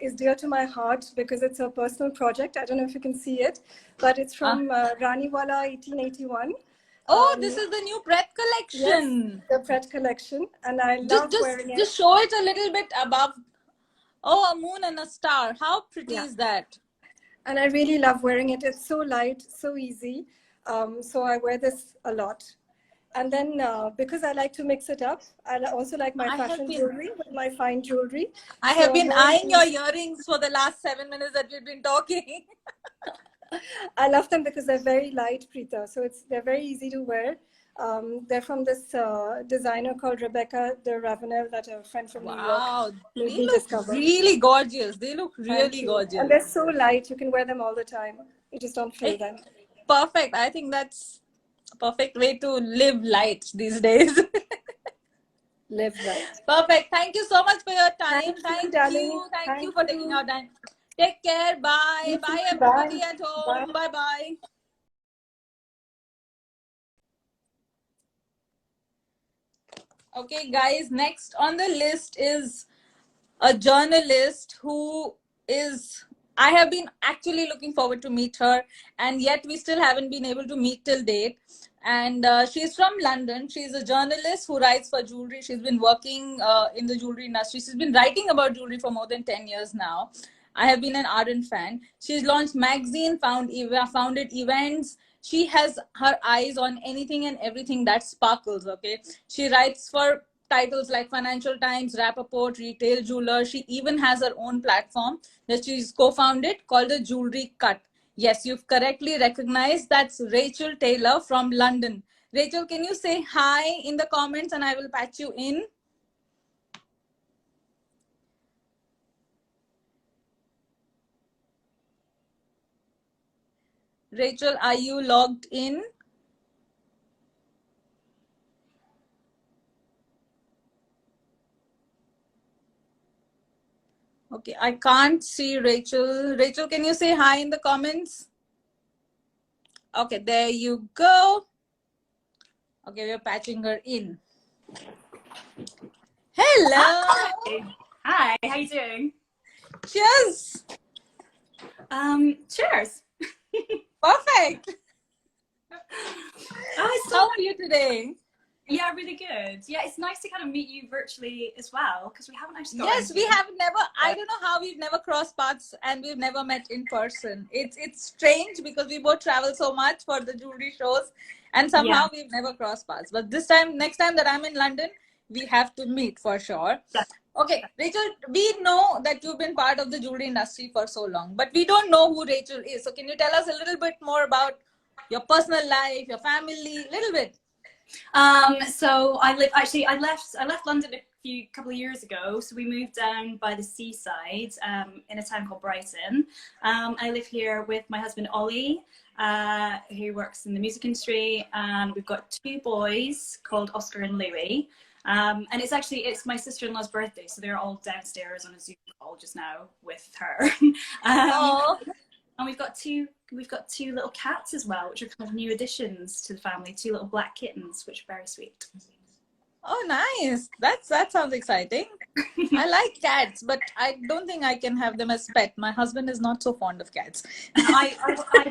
is dear to my heart because it's a personal project. I don't know if you can see it, but it's from Raniwala 1881. Oh, this is the new Pret collection. Yes, the Pret collection. And I love wearing it. Just show it a little bit above. Oh, a moon and a star. How pretty is that? And I really love wearing it. It's so light, so easy. So I wear this a lot. And then because I like to mix it up, I also like my fashion jewelry with my fine jewelry. I have been eyeing your earrings for the last 7 minutes that we've been talking. I love them because they're very light, Preeta. So they're very easy to wear. They're from this designer called Rebecca de Ravenel that a friend from New York. Wow, they look really gorgeous. They look really gorgeous. And they're so light. You can wear them all the time. You just don't feel them. Perfect. I think that's a perfect way to live light these days. Live light. Perfect. Thank you so much for your time. Thank you for taking our time. Take care. Bye. Bye, everybody at home. Bye-bye. Okay, guys. Next on the list is a journalist who is... I have been actually looking forward to meet her, and yet we still haven't been able to meet till date. And she's from London. She's a journalist who writes for jewelry. She's been working in the jewelry industry. She's been writing about jewelry for more than 10 years now. I have been an ardent fan. She's launched magazine, founded events. She has her eyes on anything and everything that sparkles, okay? She writes for titles like Financial Times, Rapaport, Retail Jeweler. She even has her own platform that she's co-founded called the Jewelry Cut. Yes, you've correctly recognized. That's Rachael Taylor from London. Rachel, can you say hi in the comments and I will patch you in? Rachel, are you logged in? Okay, I can't see Rachel. Rachel, can you say hi in the comments? Okay, there you go. Okay, we're patching her in. Hello. Hi, how you doing? Cheers. Cheers. Perfect. How are you today? Yeah, really good. Yeah, it's nice to kind of meet you virtually as well because we haven't actually got we have never, I don't know how we've never crossed paths and we've never met in person. It's strange because we both travel so much for the jewelry shows and somehow we've never crossed paths. But next time that I'm in London, we have to meet for sure. Yeah. Okay, Rachel, we know that you've been part of the jewelry industry for so long, but we don't know who Rachel is. So can you tell us a little bit more about your personal life, your family, a little bit? So I left London a couple of years ago. So we moved down by the seaside in a town called Brighton. I live here with my husband Ollie, who works in the music industry, and we've got 2 boys called Oscar and Louis. And it's my sister-in-law's birthday, so they're all downstairs on a Zoom call just now with her. And we've got two little cats as well, which are kind of new additions to the family. 2 little black kittens, which are very sweet. Oh, nice. That sounds exciting. I like cats, but I don't think I can have them as pet. My husband is not so fond of cats. I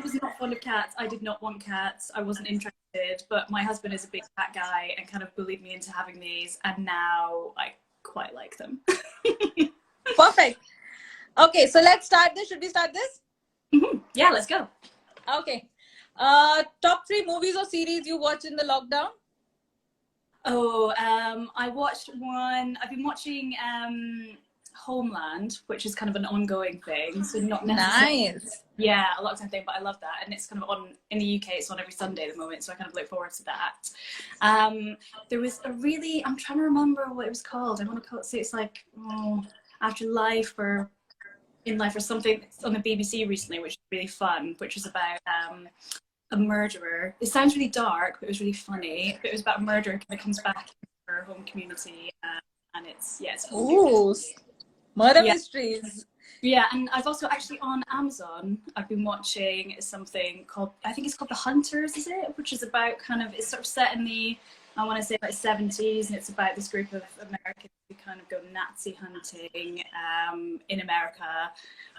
was not fond of cats. I did not want cats. I wasn't interested, but my husband is a big cat guy and kind of bullied me into having these. And now quite like them. Perfect. Okay, so let's start this. Should we start this? Yeah, let's go. Okay. Top 3 movies or series you watched in the lockdown? Oh, I watched one. I've been watching Homeland, which is kind of an ongoing thing. So not necessarily. Nice. Yeah, a lockdown thing, but I love that. And it's kind of on, in the UK, it's on every Sunday at the moment. So I kind of look forward to that. There was a really, I'm trying to remember what it was called. I want to say it's like After Life or In Life or something. It's on the BBC recently, which is really fun, which is about a murderer. It sounds really dark, but it was really funny. But it was about a murderer that comes back to her home community, and it's Ooh, murder mysteries. Yeah, and I've also actually on Amazon, I've been watching something called, I think it's called The Hunters, is it? Which is about kind of, it's sort of set in the, I want to say like 70s, and it's about this group of Americans who kind of go Nazi hunting in America,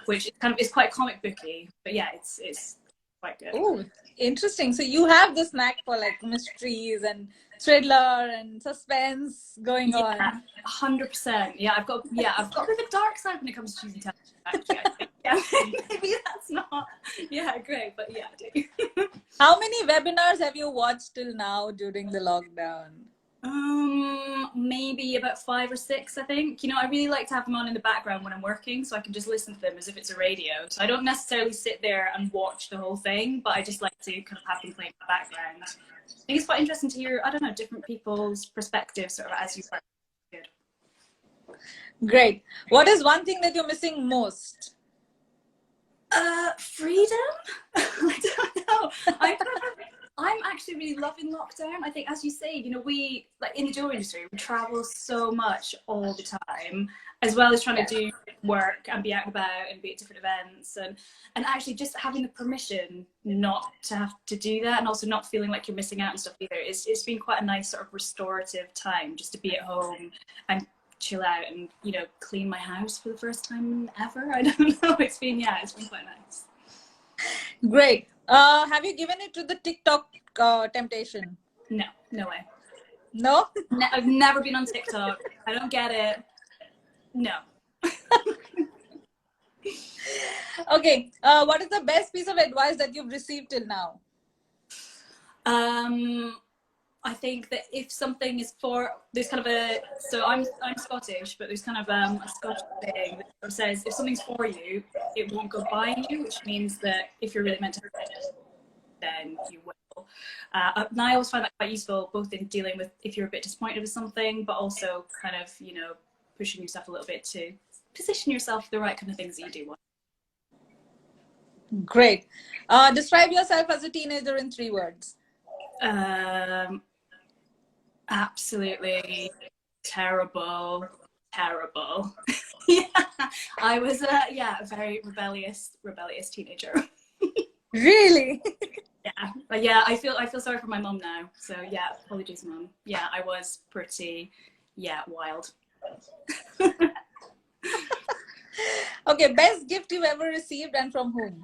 which is kind of, it's quite comic booky, but yeah, it's quite good. Oh, interesting. So you have this knack for like mysteries and thriller and suspense going on. 100%. Yeah, I've got a bit of a dark side when it comes to choosing television. Actually, I think. Yeah, maybe that's not. Yeah, great, but yeah, I do. How many webinars have you watched till now during the lockdown? Maybe about 5 or 6, I think. You know, I really like to have them on in the background when I'm working, so I can just listen to them as if it's a radio. So I don't necessarily sit there and watch the whole thing, but I just like to kind of have them playing in the background. I think it's quite interesting to hear, I don't know, different people's perspectives sort of as you work. Good. Great. What is one thing that you're missing most? Freedom? I don't know. I'm actually really loving lockdown. I think, as you say, you know, we, like in the jewelry industry, we travel so much all the time, as well as trying to do work and be out and about and be at different events, and actually just having the permission not to have to do that, and also not feeling like you're missing out and stuff either. It's been quite a nice sort of restorative time just to be at home and chill out and, you know, clean my house for the first time ever. I don't know. It's been quite nice. Great. Have you given it to the TikTok temptation? No way. No? I've never been on TikTok. I don't get it. No. Okay. What is the best piece of advice that you've received till now? I think that if something is there's kind of so I'm Scottish, but there's kind of a Scottish saying that says if something's for you, it won't go by you, which means that if you're really meant to hurt it, then you will. And I always find that quite useful, both in dealing with if you're a bit disappointed with something, but also kind of, you know, pushing yourself a little bit to position yourself for the right kind of things that you do want. Great. Describe yourself as a teenager in 3 words. Absolutely terrible. Yeah, I was a very rebellious teenager. Really? Yeah, but yeah, I feel sorry for my mum now. So yeah, apologies, mum. Yeah, I was pretty wild. Okay, best gift you've ever received and from whom?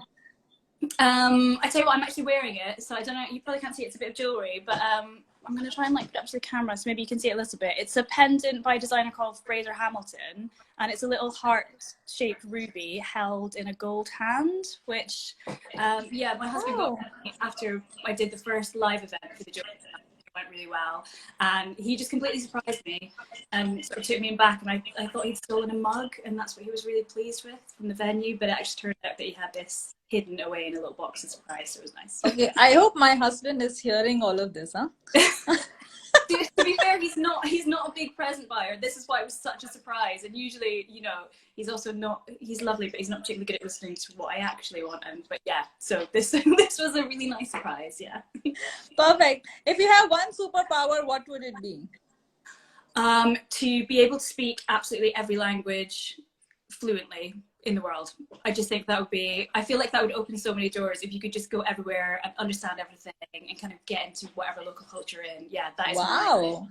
I tell you what, I'm actually wearing it, so I don't know, you probably can't see it, it's a bit of jewellery, but I'm going to try and like put it up to the camera so maybe you can see it a little bit. It's a pendant by a designer called Fraser Hamilton, and it's a little heart-shaped ruby held in a gold hand, which, my husband got me after I did the first live event for the jewellery. It went really well, and he just completely surprised me and sort of took me back, and I thought he'd stolen a mug, and that's what he was really pleased with from the venue, but it actually turned out that he had this hidden away in a little box as a surprise, so it was nice. Okay, I hope my husband is hearing all of this, huh? To be fair, he's not a big present buyer. This is why it was such a surprise, and usually, you know, he's also not, he's lovely, but he's not particularly good at listening to what I actually want, but yeah, so this was a really nice surprise, yeah. Perfect. If you have one superpower, what would it be? To be able to speak absolutely every language fluently in the world. I just think that would be, I feel like that would open so many doors if you could just go everywhere and understand everything and kind of get into whatever local culture in. Yeah, that is wow.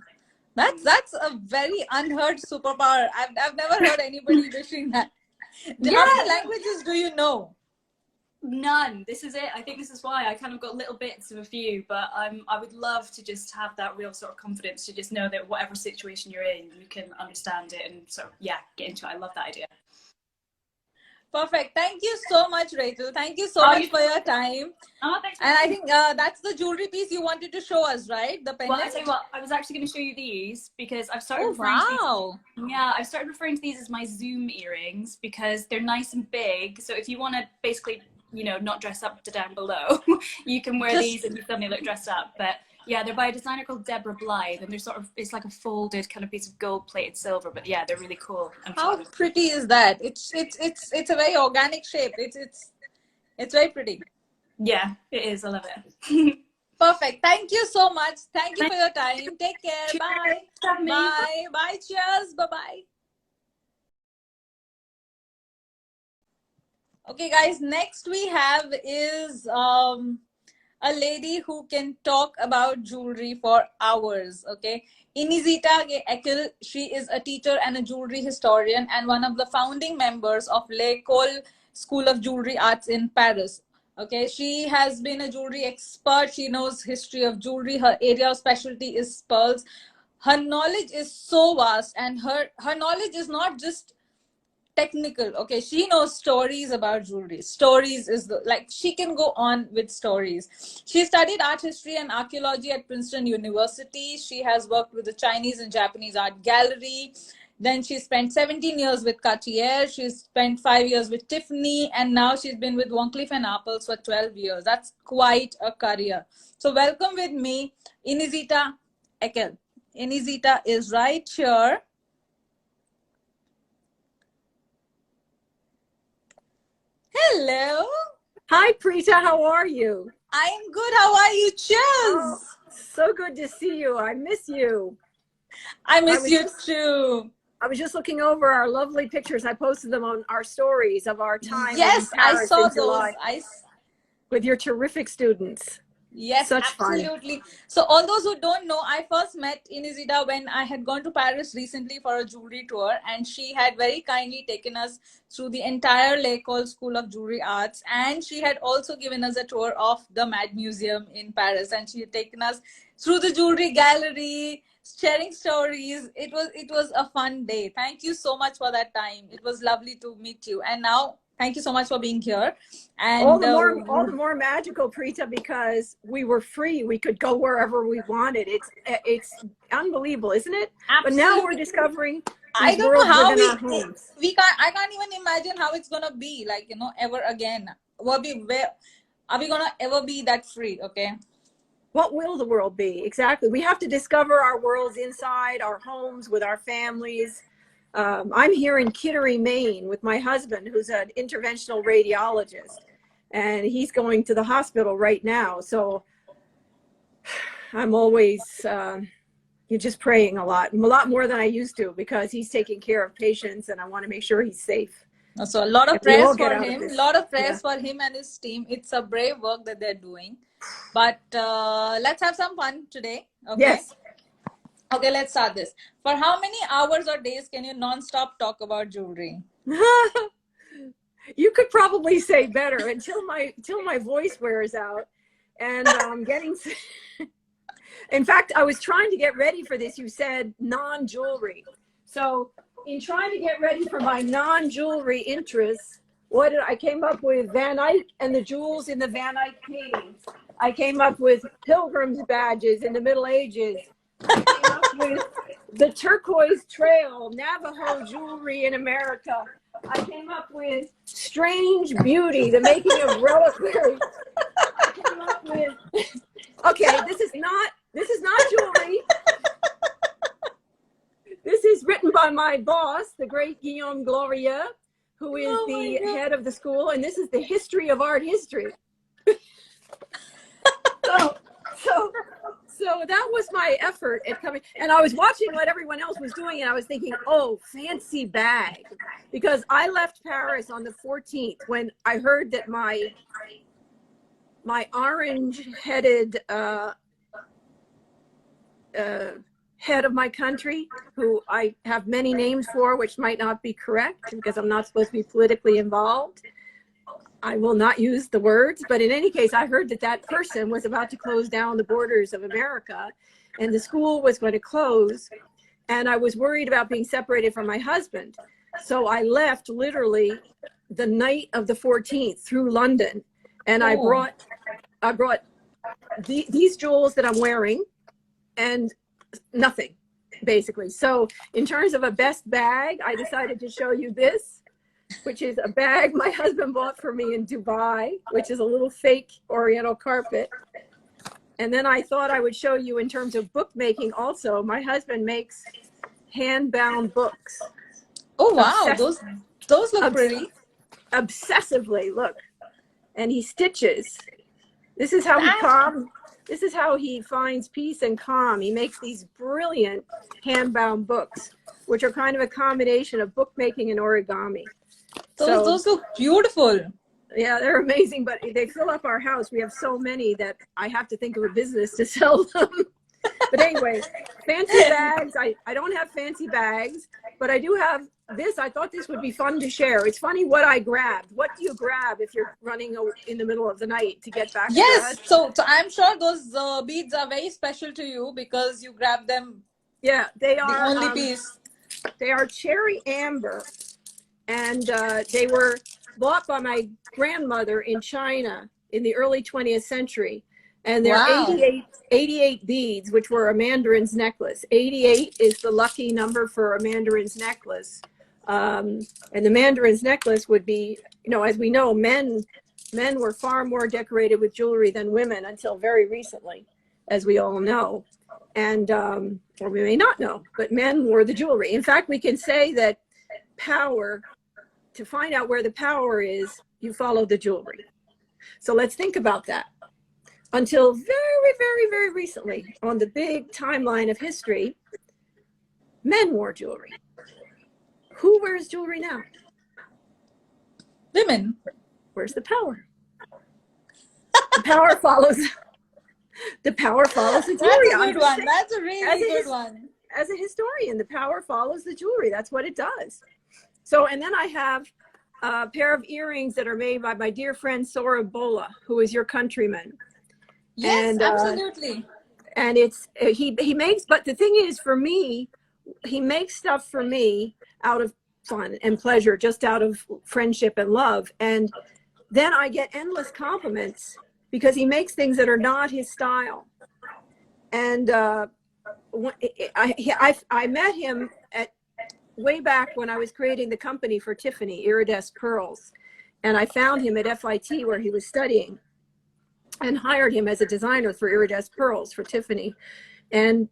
That's a very unheard superpower. I've never heard anybody wishing that. How many languages do you know? None. This is it. I think this is why I kind of got little bits of a few, but I would love to just have that real sort of confidence to just know that whatever situation you're in, you can understand it and sort of, yeah, get into it. I love that idea. Perfect. Thank you so much, Rachel. Thank you so much for your time. Oh, thanks. And I think that's the jewelry piece you wanted to show us, right? The pendant. Well, I tell you what, I was actually going to show you these because I've started referring to these. Yeah, I've started referring to these as my Zoom earrings because they're nice and big. So if you want to basically, you know, not dress up to down below, you can wear these and you suddenly look dressed up. But yeah, they're by a designer called Deborah Blythe, and they're sort of, it's like a folded kind of piece of gold-plated silver. But yeah, they're really cool. How pretty is that? It's a very organic shape. It's very pretty. Yeah, it is. I love it. Perfect. Thank you so much. Thank you for your time. Take care. Cheers. Bye. Bye. Bye. Cheers. Bye-bye. Okay, guys. Next we have is a lady who can talk about jewelry for hours. Okay, Inezita Gay-Eckel. She is a teacher and a jewelry historian and one of the founding members of L'École School of Jewelry Arts in Paris. Okay, she has been a jewelry expert. She knows history of jewelry. Her area of specialty is pearls. Her knowledge is so vast, and her knowledge is not just technical. Okay, she knows stories about jewelry. Stories is like she can go on with stories. She studied art history and archaeology at Princeton University. She has worked with the Chinese and Japanese art gallery. Then she spent 17 years with Cartier. She's spent 5 years with Tiffany, and now she's been with Van Cleef & Arpels for 12 years. That's quite a career. So welcome with me, Inezita Eckel. Inezita is right here. Hello. Hi, Preeta. How are you? I'm good. How are you? Cheers. Oh, so good to see you. I miss you. I miss you too. I was just looking over our lovely pictures. I posted them on our stories of our time. Yes, in Paris I saw in July those. With your terrific students. Yes, such absolutely. Fun. So all those who don't know, I first met Inezita when I had gone to Paris recently for a jewelry tour, and she had very kindly taken us through the entire L'École School of Jewelry Arts, and she had also given us a tour of the Mad Museum in Paris, and she had taken us through the jewelry gallery, sharing stories. It was a fun day. Thank you so much for that time. It was lovely to meet you. And now thank you so much for being here. And all the more magical, Preeta, because we were free. We could go wherever we wanted. It's unbelievable, isn't it? Absolutely. But now we're discovering I don't know how I can't even imagine how it's gonna be, like, you know, ever again. Are we gonna ever be that free? Okay. What will the world be? Exactly. We have to discover our worlds inside our homes with our families. I'm here in Kittery, Maine with my husband, who's an interventional radiologist, and he's going to the hospital right now. So I'm always you're just praying a lot more than I used to, because he's taking care of patients and I want to make sure he's safe. So a lot of prayers for him, a lot of prayers for him and his team. It's a brave work that they're doing. But let's have some fun today. Okay. Yes. Okay, let's start this. For how many hours or days can you non-stop talk about jewelry? You could probably say better until my voice wears out. And I'm getting... In fact, I was trying to get ready for this. You said non-jewelry. So in trying to get ready for my non-jewelry interests, I came up with Van Eyck and the jewels in the Van Eyck caves. I came up with pilgrims badges in the Middle Ages. I came up with the Turquoise Trail, Navajo jewelry in America. I came up with strange beauty, the making of reliquaries. I came up with, okay, this is not jewelry. This is written by my boss, the great Guillaume Glorieux, who is the head of the school, and this is the history of art history. So that was my effort at coming, and I was watching what everyone else was doing, and I was thinking, oh, fancy bag, because I left Paris on the 14th when I heard that my orange-headed head of my country, who I have many names for, which might not be correct because I'm not supposed to be politically involved, I will not use the words, but in any case, I heard that that person was about to close down the borders of America and the school was going to close. And I was worried about being separated from my husband. So I left literally the night of the 14th through London. And I brought these jewels that I'm wearing and nothing, basically. So in terms of a best bag, I decided to show you this, which is a bag my husband bought for me in Dubai, which is a little fake Oriental carpet. And then I thought I would show you in terms of bookmaking also. My husband makes hand-bound books. Oh, wow. Those look pretty. Obsessively, look. And he stitches. This is how this is how he finds peace and calm. He makes these brilliant hand-bound books, which are kind of a combination of bookmaking and origami. Those look beautiful. Yeah, they're amazing, but they fill up our house. We have so many that I have to think of a business to sell them. But anyway, fancy bags. I don't have fancy bags, but I do have this. I thought this would be fun to share. It's funny what I grabbed. What do you grab if you're running in the middle of the night to get back? Yes, so I'm sure those beads are very special to you because you grabbed them. Yeah, they are the only piece. They are cherry amber. And they were bought by my grandmother in China in the early 20th century. And they're 88 beads, which were a mandarin's necklace. 88 is the lucky number for a mandarin's necklace. And the mandarin's necklace would be, you know, as we know, men were far more decorated with jewelry than women until very recently, as we all know. And, or we may not know, but men wore the jewelry. In fact, we can say that power, to find out where the power is, you follow the jewelry. So let's think about that. Until very, very, very recently, on the big timeline of history, men wore jewelry. Who wears jewelry now? Women. Where's the power? The power follows. The power follows the jewelry. That's a good one. That's a really good one. As a historian, the power follows the jewelry. That's what it does. So, and then I have a pair of earrings that are made by my dear friend Sora Bola, who is your countryman. Yes, and, absolutely. And it's he makes, but the thing is, for me, he makes stuff for me out of fun and pleasure, just out of friendship and love. And then I get endless compliments because he makes things that are not his style. And I met him at way back when I was creating the company for Tiffany, Iridescent Pearls. And I found him at FIT where he was studying and hired him as a designer for Iridescent Pearls for Tiffany. And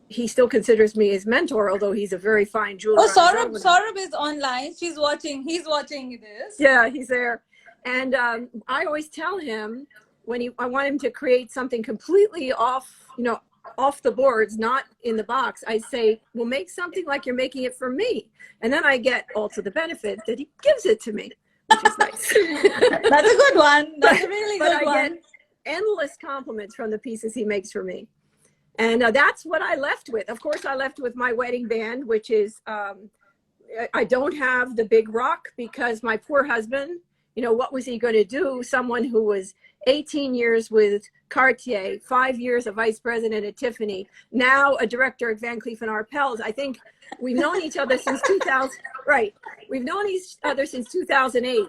he still considers me his mentor, although he's a very fine jeweler. Oh, Saurabh is online. He's watching this. Yeah, he's there. And I always tell him when I want him to create something completely off the boards, not in the box, I say, well, make something like you're making it for me. And then I get also the benefit that he gives it to me, which is nice. That's a good one. That's a really good one. I get endless compliments from the pieces he makes for me. And that's what I left with. Of course, I left with my wedding band, which is, I don't have the big rock because my poor husband, what was he going to do? Someone who was 18 years with Cartier, 5 years a vice president at Tiffany, now a director at Van Cleef & Arpels. I think we've known each other since 2000. Right. We've known each other since 2008.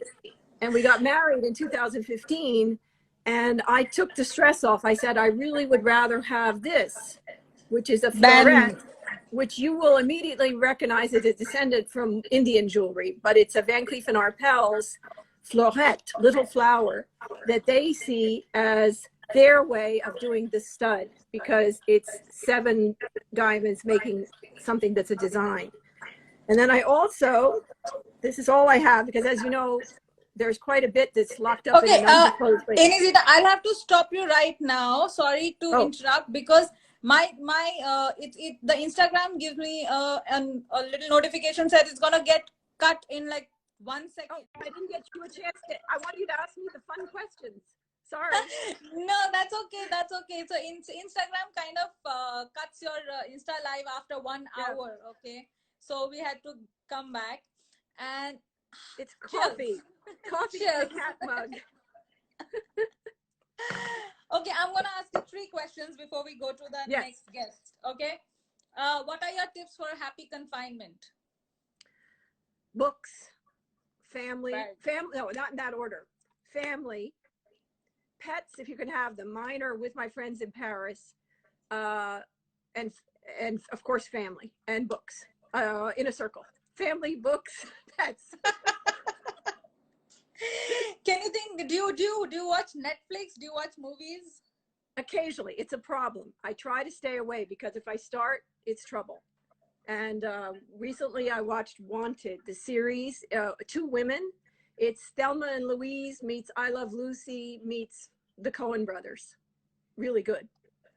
And we got married in 2015. And I took the stress off. I said, I really would rather have this, which is a florette, which you will immediately recognize as a descendant from Indian jewelry. But it's a Van Cleef & Arpels florette, little flower, that they see as their way of doing the stud because it's 7 diamonds making something that's a design. And then I also, this is all I have because as you know, there's quite a bit that's locked up in an undisclosed place. Inezita, I'll have to stop you right now. Sorry to interrupt because the Instagram gives me a little notification said it's gonna get cut in like 1 second. Oh, I didn't get you a chance to. I want you to ask me the fun questions. Sorry. No, that's okay. That's okay. So Instagram kind of cuts your Insta Live after 1 hour. Okay. So we had to come back. And It's coffee. Coffee in a Cheers. cat mug. Okay, I'm gonna ask you 3 questions before we go to the Yes. next guest. Okay. What are your tips for happy confinement? Books, family, Right. no, not in that order. Family, pets, if you can have them. Mine are with my friends in Paris, and of course family and books, in a circle. Family, books, pets. Can you think? Do you watch Netflix? Do you watch movies? Occasionally, it's a problem. I try to stay away because if I start, it's trouble. And recently I watched Wanted, the series, 2 women. It's Thelma and Louise meets I Love Lucy meets the Coen brothers. Really good.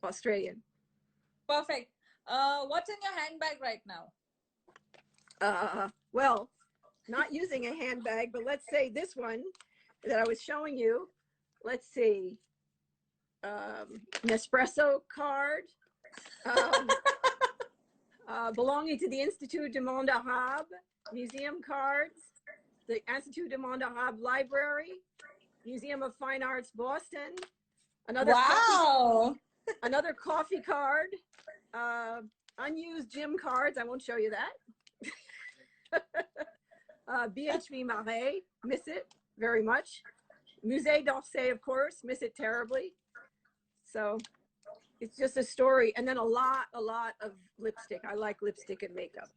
Australian. Perfect. What's in your handbag right now? Well, not using a handbag, but let's say this one that I was showing you. Let's see. Nespresso card. Belonging to the Institut du Monde Arabe, museum cards, the Institut du Monde Arabe Library, Museum of Fine Arts Boston, another coffee card, unused gym cards, I won't show you that. BHV Marais, miss it very much. Musée d'Orsay, of course, miss it terribly. So it's just a story. And then a lot of lipstick. I like lipstick and makeup.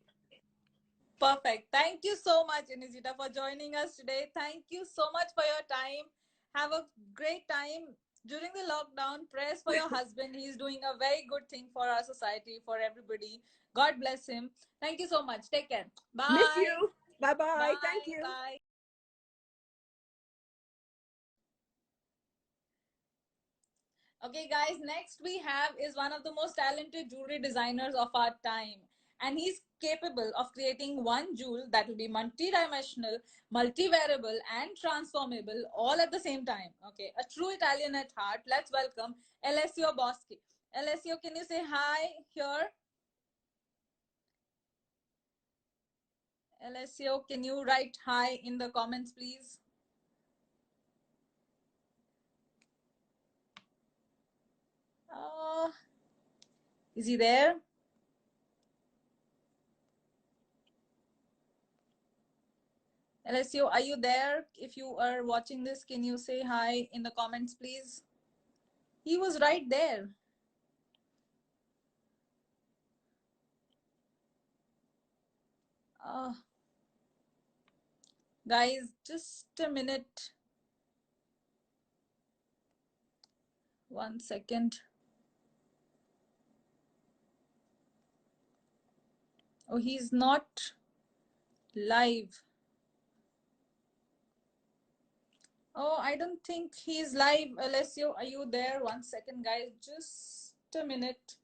Perfect. Thank you so much, Inezita, for joining us today. Thank you so much for your time. Have a great time during the lockdown. Prayers for your husband. He's doing a very good thing for our society, for everybody. God bless him. Thank you so much. Take care. Bye. Miss you. Bye-bye. Bye. Thank you. Bye. Okay, guys, next we have is one of the most talented jewelry designers of our time. And he's capable of creating one jewel that will be multi-dimensional, multi-wearable, and transformable all at the same time. Okay, a true Italian at heart. Let's welcome Alessio Boschi. Alessio, can you say hi here? Alessio, can you write hi in the comments, please? Is he there? Alessio, are you there? If you are watching this, can you say hi in the comments, please? He was right there. Guys, just a minute. 1 second. Oh, he's not live. Oh, I don't think he's live. Alessio, are you there? 1 second, guys. Just a minute.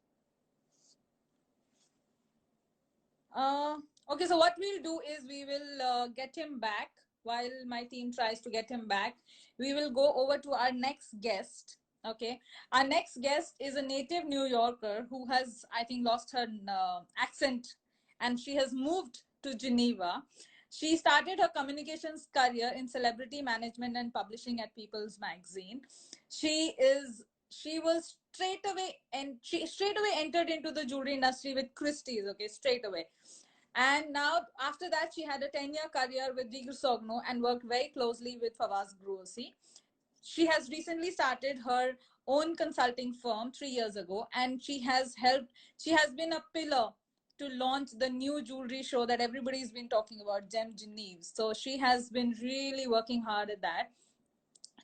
Okay, so what we'll do is we will get him back while my team tries to get him back. We will go over to our next guest. Okay, our next guest is a native New Yorker who has, I think, lost her accent, and she has moved to Geneva. She started her communications career in celebrity management and publishing at People's Magazine. She was straight away entered into the jewelry industry with Christie's. Okay, straight away. And now, after that, she had a 10-year career with Vigor Sogno and worked very closely with Fawaz Grossi. She has recently started her own consulting firm 3 years ago, and she has been a pillar to launch the new jewelry show that everybody's been talking about, Gem Geneva. So she has been really working hard at that.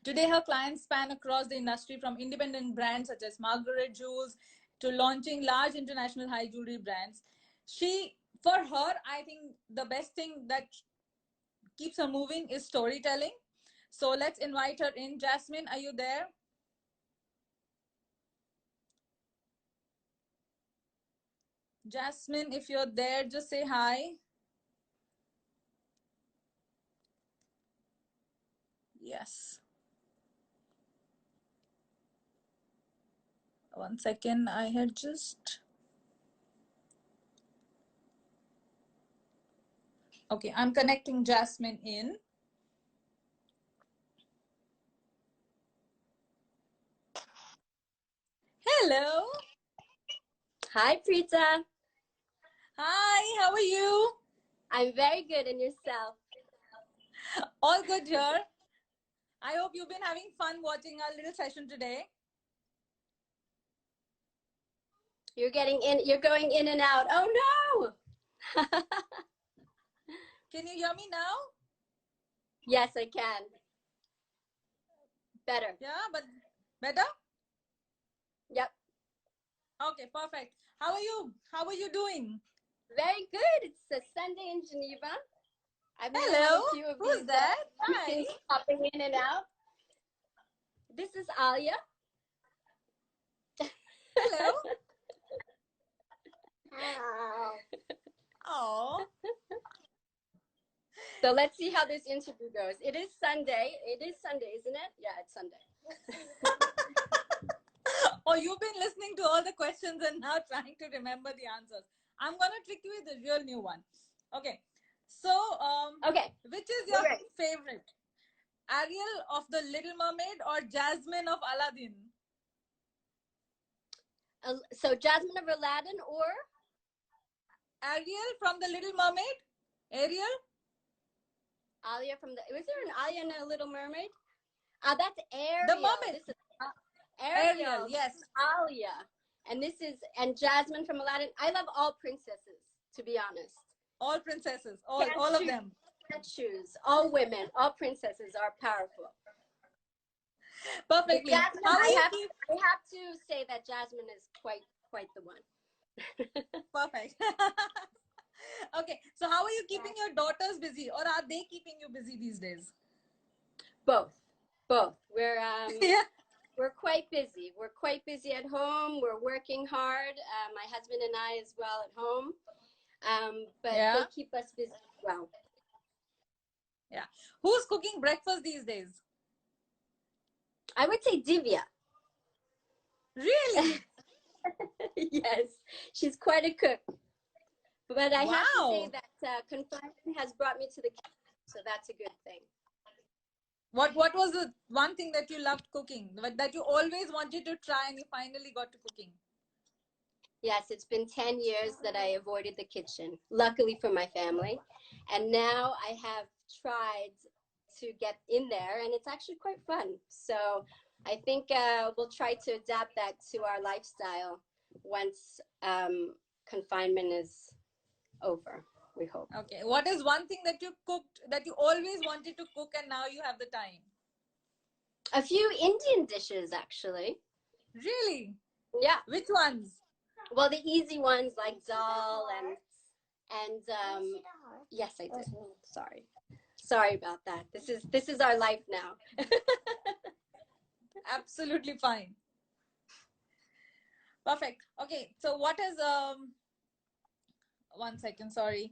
Today, her clients span across the industry from independent brands such as Margaret Jewels to launching large international high jewelry brands. For her, I think the best thing that keeps her moving is storytelling. So let's invite her in. Jasmine, are you there? Jasmine, if you're there, just say hi. Yes. 1 second, I had just... Okay, I'm connecting Jasmine in. Hello. Hi, Preeta. Hi, how are you? I'm very good, and yourself? All good here. I hope you've been having fun watching our little session today. You're going in and out. Oh no! Can you hear me now? Yes, I can. Better. Yeah, but better? Yep. Okay, perfect. How are you? How are you doing? Very good. It's a Sunday in Geneva. I've known Hello. a few of Who's these that? Hi. things popping in and out. This is Alia. Hello. Wow. Oh. So let's see how this interview goes. It is Sunday. It is Sunday, isn't it? Yeah, it's Sunday. Oh, you've been listening to all the questions and now trying to remember the answers. I'm gonna trick you with a real new one. Okay. So, Okay. which is your favorite? Ariel of the Little Mermaid or Jasmine of Aladdin? So Jasmine of Aladdin or? Ariel from the Little Mermaid? Ariel? Alia from the, was there an Alia in a Little Mermaid? That's Ariel. The mermaid. This is Ariel, yes. Alia. And Jasmine from Aladdin. I love all princesses, to be honest. All princesses, all of them. Choose. All women, all princesses are powerful. Perfectly. Jasmine, I have to say that Jasmine is quite the one. Perfect. Okay, so how are you keeping your daughters busy, or are they keeping you busy these days? Both. We're yeah. We're quite busy. We're quite busy at home. We're working hard. My husband and I as well at home. But they keep us busy as well. Yeah. Who's cooking breakfast these days? I would say Divya. Really? Yes, she's quite a cook. But I have to say that confinement has brought me to the kitchen, so that's a good thing. What was the one thing that you loved cooking, that you always wanted to try and you finally got to cooking? Yes, it's been 10 years that I avoided the kitchen, luckily for my family. And now I have tried to get in there, and it's actually quite fun. So I think we'll try to adapt that to our lifestyle once confinement is over, we hope. Okay. What is one thing that you cooked that you always wanted to cook and now you have the time? A few Indian dishes, actually. Really? Yeah. Which ones? Well, the easy ones like dal and yes, I did. Sorry about that. This is our life now. Absolutely fine. Perfect. Okay. So what is 1 second, sorry.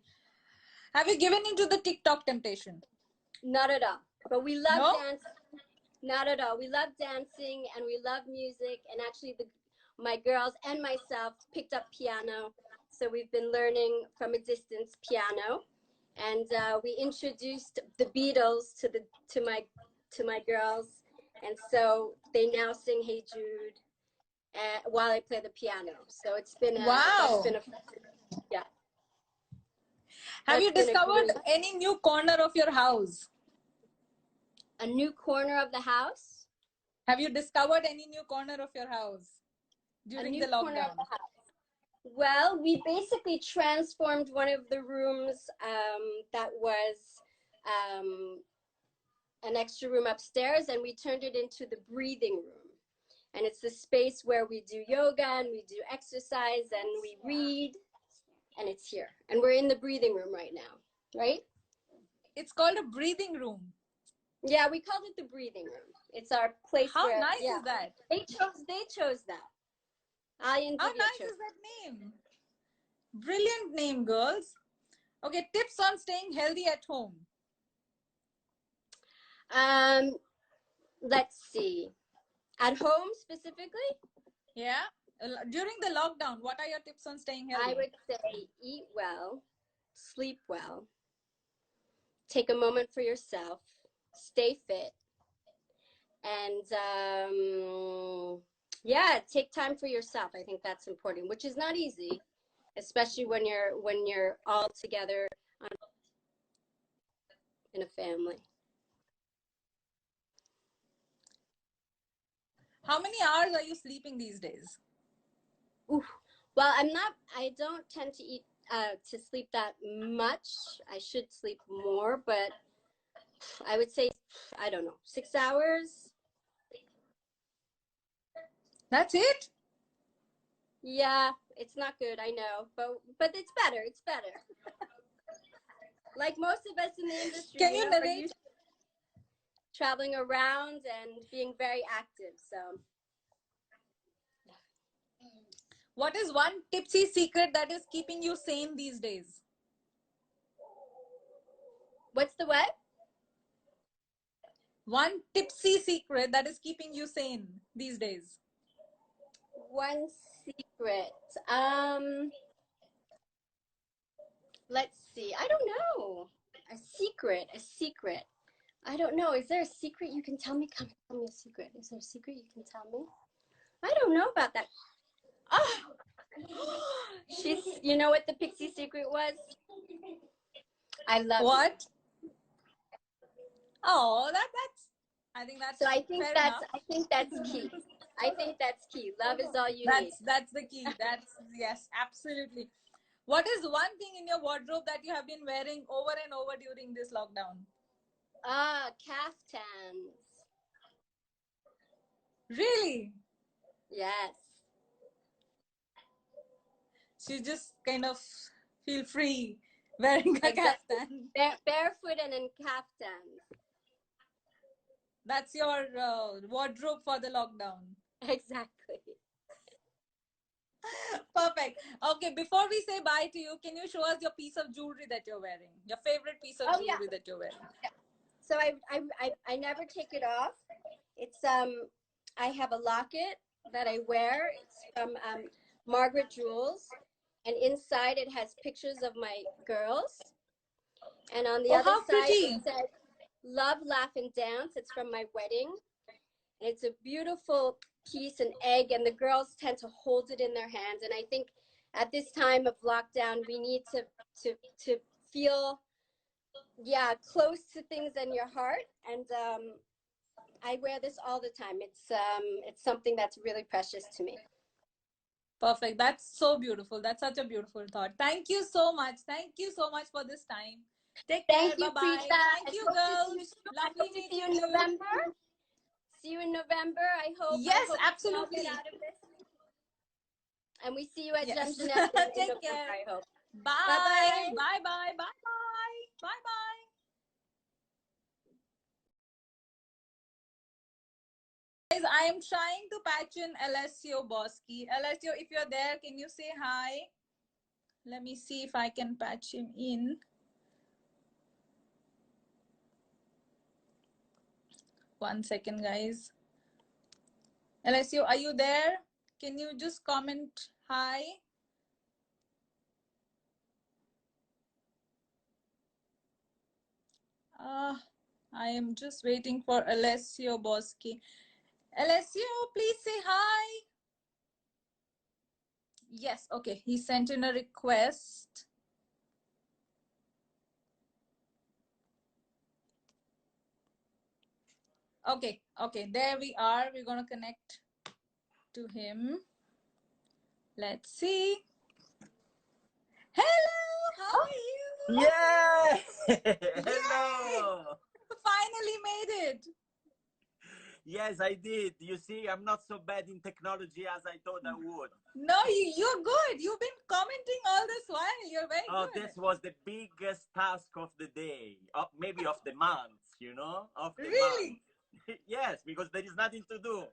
Have you given into the TikTok temptation? Not at all. But we love dancing. Not at all. We love dancing and we love music. And actually, my girls and myself picked up piano. So we've been learning from a distance piano. And we introduced the Beatles to my girls. And so they now sing Hey Jude while I play the piano. So it's been yeah. Have you discovered any new corner of your house? A new corner of the house? Have you discovered any new corner of your house during the lockdown? Corner of the house. Well, we basically transformed one of the rooms that was an extra room upstairs, and we turned it into the breathing room. And it's the space where we do yoga and we do exercise and we read. And it's here. And we're in the breathing room right now, right? It's called a breathing room. Yeah, we called it the breathing room. It's our place. How nice is that? They chose that. How nice is that name? Brilliant name, girls. Okay, tips on staying healthy at home. Let's see. At home specifically? Yeah. During the lockdown, what are your tips on staying healthy? I would say eat well, sleep well, take a moment for yourself, stay fit, and yeah, take time for yourself. I think that's important, which is not easy, especially when you're all together in a family. How many hours are you sleeping these days? Ooh. Well, I don't tend to eat to sleep that much. I should sleep more, but I would say, I don't know, 6 hours. That's it? Yeah, it's not good, I know, but it's better. It's better. Like most of us in the industry, Can you are narrate? used to traveling around and being very active. So, What is one tipsy secret that is keeping you sane these days? what's the what? One tipsy secret that is keeping you sane these days. One secret. Let's see. I don't know. A secret. I don't know. Is there a secret you can tell me? Come tell me a secret. Is there a secret you can tell me? I don't know about that. Oh, you know what the pixie secret was? I love what? You. Oh, I think that's so I think fair that's enough. I think that's key. I think that's key. Love is all you need. That's the key. That's yes, absolutely. What is one thing in your wardrobe that you have been wearing over and over during this lockdown? Caftans. Really? Yes. So you just kind of feel free wearing a Exactly. kaftan. Barefoot and in caftans. That's your wardrobe for the lockdown. Exactly. Perfect. Okay, before we say bye to you, can you show us your piece of jewelry that you're wearing? Your favorite piece of jewelry that you're wearing? Yeah. So I never take it off. It's I have a locket that I wear. It's from Margaret Jewels, and inside it has pictures of my girls. And on the other side it says "Love, Laugh, and Dance." It's from my wedding. And it's a beautiful piece, an egg, and the girls tend to hold it in their hands. And I think at this time of lockdown, we need to feel, close to things in your heart. And I wear this all the time. It's something that's really precious to me. Perfect. That's so beautiful. That's such a beautiful thought. Thank you so much. Thank you so much for this time. Take care. Bye-bye. Thank you, girls. Lovely meeting you. See you in November. See you in November. I hope. Yes, I hope absolutely. Get out of this. And we see you at Yes. Geneva in Take November, care. I hope. Bye. Bye-bye. Bye-bye. Bye-bye. Bye-bye. Guys, I am trying to patch in Alessio Boschi. Alessio, if you're there, can you say hi? Let me see if I can patch him in. One second, guys. Alessio, are you there? Can you just comment hi? I am just waiting for Alessio Boschi. Alessio, please say hi. Yes, okay. He sent in a request. Okay, there we are. We're going to connect to him. Let's see. Hello, how are you? Yeah! Hello! Finally made it. Yes, I did. You see, I'm not so bad in technology as I thought I would. No, you're good. You've been commenting all this while. You're very good. Oh, this was the biggest task of the day, maybe of the month, you know? Of the really? month. Yes, because there is nothing to do.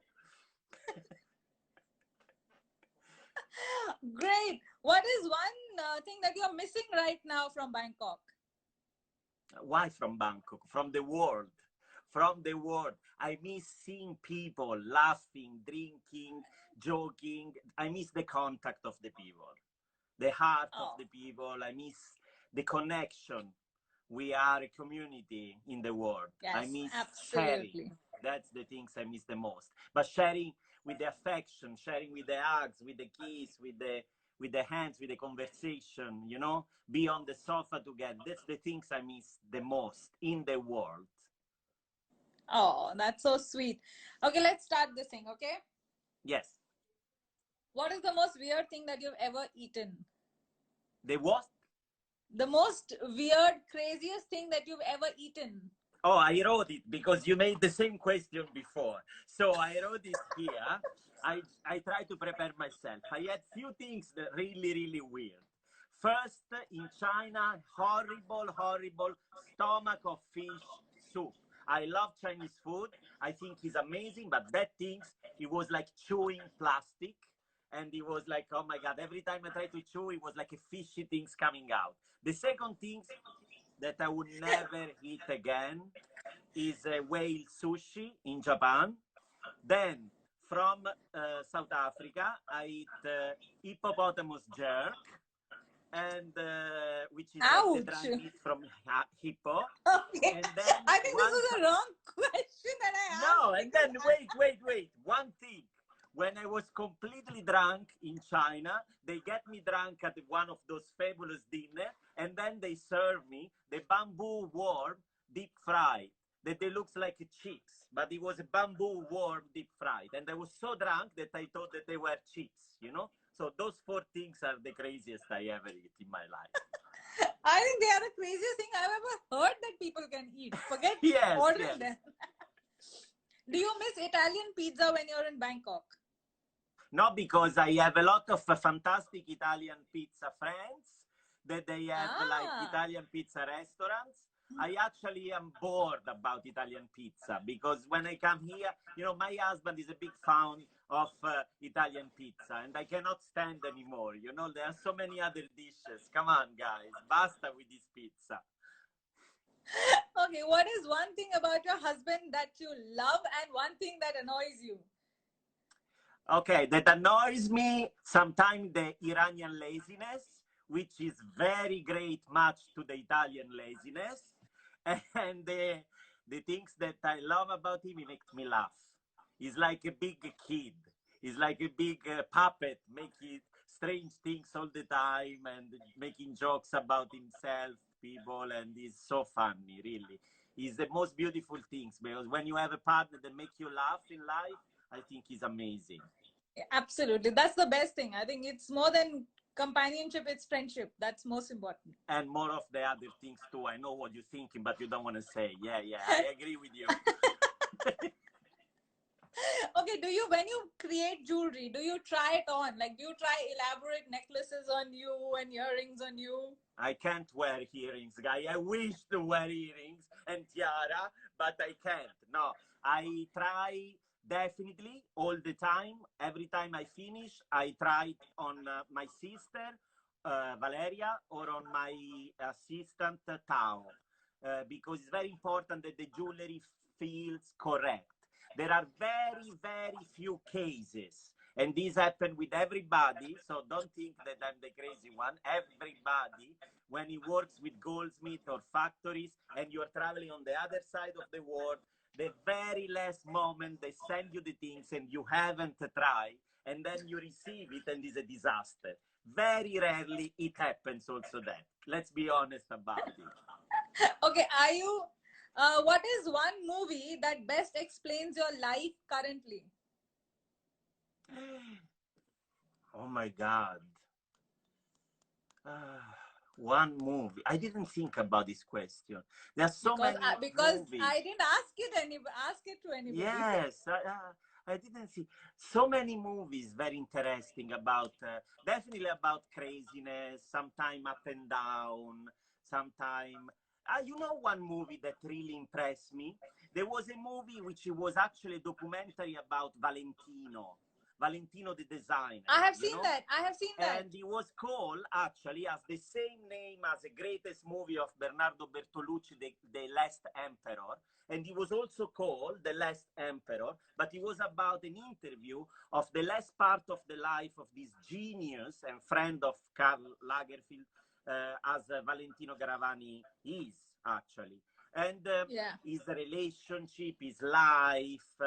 Great. What is one thing that you're missing right now from Bangkok? Why from Bangkok? From the world. From the world. I miss seeing people laughing, drinking, joking. I miss the contact of the people, the heart of the people. I miss the connection we are a community in the world. Yes, I miss absolutely. sharing. That's the things I miss the most. But sharing with the affection, sharing with the hugs, with the kiss, with the hands, with the conversation, you know, be on the sofa together. That's the things I miss the most in the world. Oh, that's so sweet. Okay, let's start this thing, okay? Yes. What is the most weird thing that you've ever eaten? The what? The most weird, craziest thing that you've ever eaten? Oh, I wrote it because you made the same question before. So I wrote it here. I try to prepare myself. I had few things that really weird. First, in China, horrible stomach of fish soup. I love Chinese food. I think it's amazing, but that things, it was like chewing plastic. And it was like, oh my God, every time I tried to chew, it was like a fishy things coming out. The second thing that I would never eat again is a whale sushi in Japan. Then from South Africa, I eat hippopotamus jerk, and which is like the dry meat from hippo. Okay. And then I think this was a wrong question that I asked. No, and then wait. One thing. When I was completely drunk in China, they get me drunk at one of those fabulous dinners, and then they serve me the bamboo worm deep fried. That they looks like chicks, but it was a bamboo worm deep fried. And I was so drunk that I thought that they were chicks, you know? So those four things are the craziest I ever eat in my life. I think they are the craziest thing I've ever heard that people can eat. Forget ordering them. Do you miss Italian pizza when you're in Bangkok? No, because I have a lot of fantastic Italian pizza friends that they have like Italian pizza restaurants. I actually am bored about Italian pizza because when I come here, you know, my husband is a big fan of Italian pizza and I cannot stand anymore. You know, there are so many other dishes. Come on, guys, basta with this pizza. Okay, what is one thing about your husband that you love and one thing that annoys you? Okay, that annoys me sometimes the Iranian laziness, which is very great match to the Italian laziness. And the things that I love about him, he makes me laugh. He's like a big kid. He's like a big puppet, making strange things all the time and making jokes about himself, people, and he's so funny, really. He's the most beautiful things because when you have a partner that makes you laugh in life, I think he's amazing. Yeah, absolutely. That's the best thing. I think it's more than companionship, it's friendship. That's most important. And more of the other things too. I know what you're thinking, but you don't want to say. Yeah, I agree with you. Okay, when you create jewelry, do you try it on? Like, do you try elaborate necklaces on you and earrings on you? I can't wear earrings, guy. I wish to wear earrings and tiara, but I can't. No, I try definitely all the time. Every time I finish, I try it on my sister, Valeria, or on my assistant, Tao, because it's very important that the jewelry feels correct. There are very few cases, and this happens with everybody, so don't think that I'm the crazy one. Everybody, when he works with goldsmith or factories, and you're traveling on the other side of the world, the very last moment they send you the things and you haven't tried, and then you receive it and it's a disaster. Very rarely it happens also that. Let's be honest about it. Okay, what is one movie that best explains your life currently? Oh my God. One movie. I didn't think about this question. There are so many because movies. I didn't ask it to anybody. Yes, I didn't see so many movies. Very interesting about definitely about craziness. Sometime up and down. Sometime. You know one movie that really impressed me? There was a movie which was actually a documentary about Valentino the designer. I have seen that. And it was called, actually, as the same name as the greatest movie of Bernardo Bertolucci, The Last Emperor. And it was also called The Last Emperor, but it was about an interview of the last part of the life of this genius and friend of Karl Lagerfeld, as Valentino Garavani is, actually. And his relationship, his life,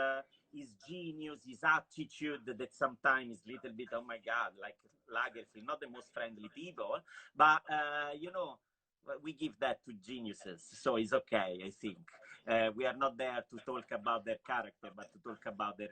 his genius, his attitude that sometimes is a little bit, oh my God, like Lagerfeld, not the most friendly people, but, you know, we give that to geniuses, so it's okay, I think. We are not there to talk about their character, but to talk about their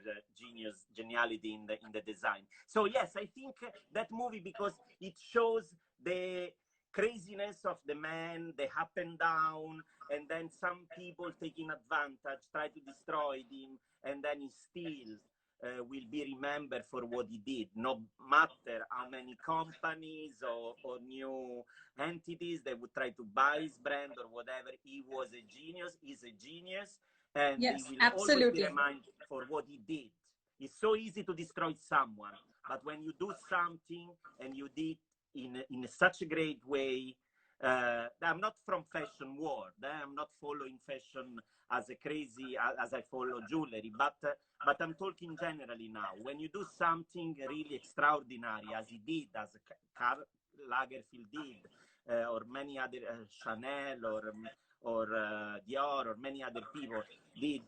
geniality in the design. So yes, I think that movie, because it shows the craziness of the man, the up and down, and then some people taking advantage, try to destroy him, and then he still will be remembered for what he did, no matter how many companies or new entities they would try to buy his brand or whatever. He was a genius, he's a genius, and he will always be reminded for what he did. It's so easy to destroy someone, but when you do something and you did in such a great way, I'm not from fashion world. I'm not following fashion as a crazy as I follow jewelry, but I'm talking generally now. When you do something really extraordinary, as he did, as Karl Lagerfeld did, or many other Chanel or Dior or many other people did,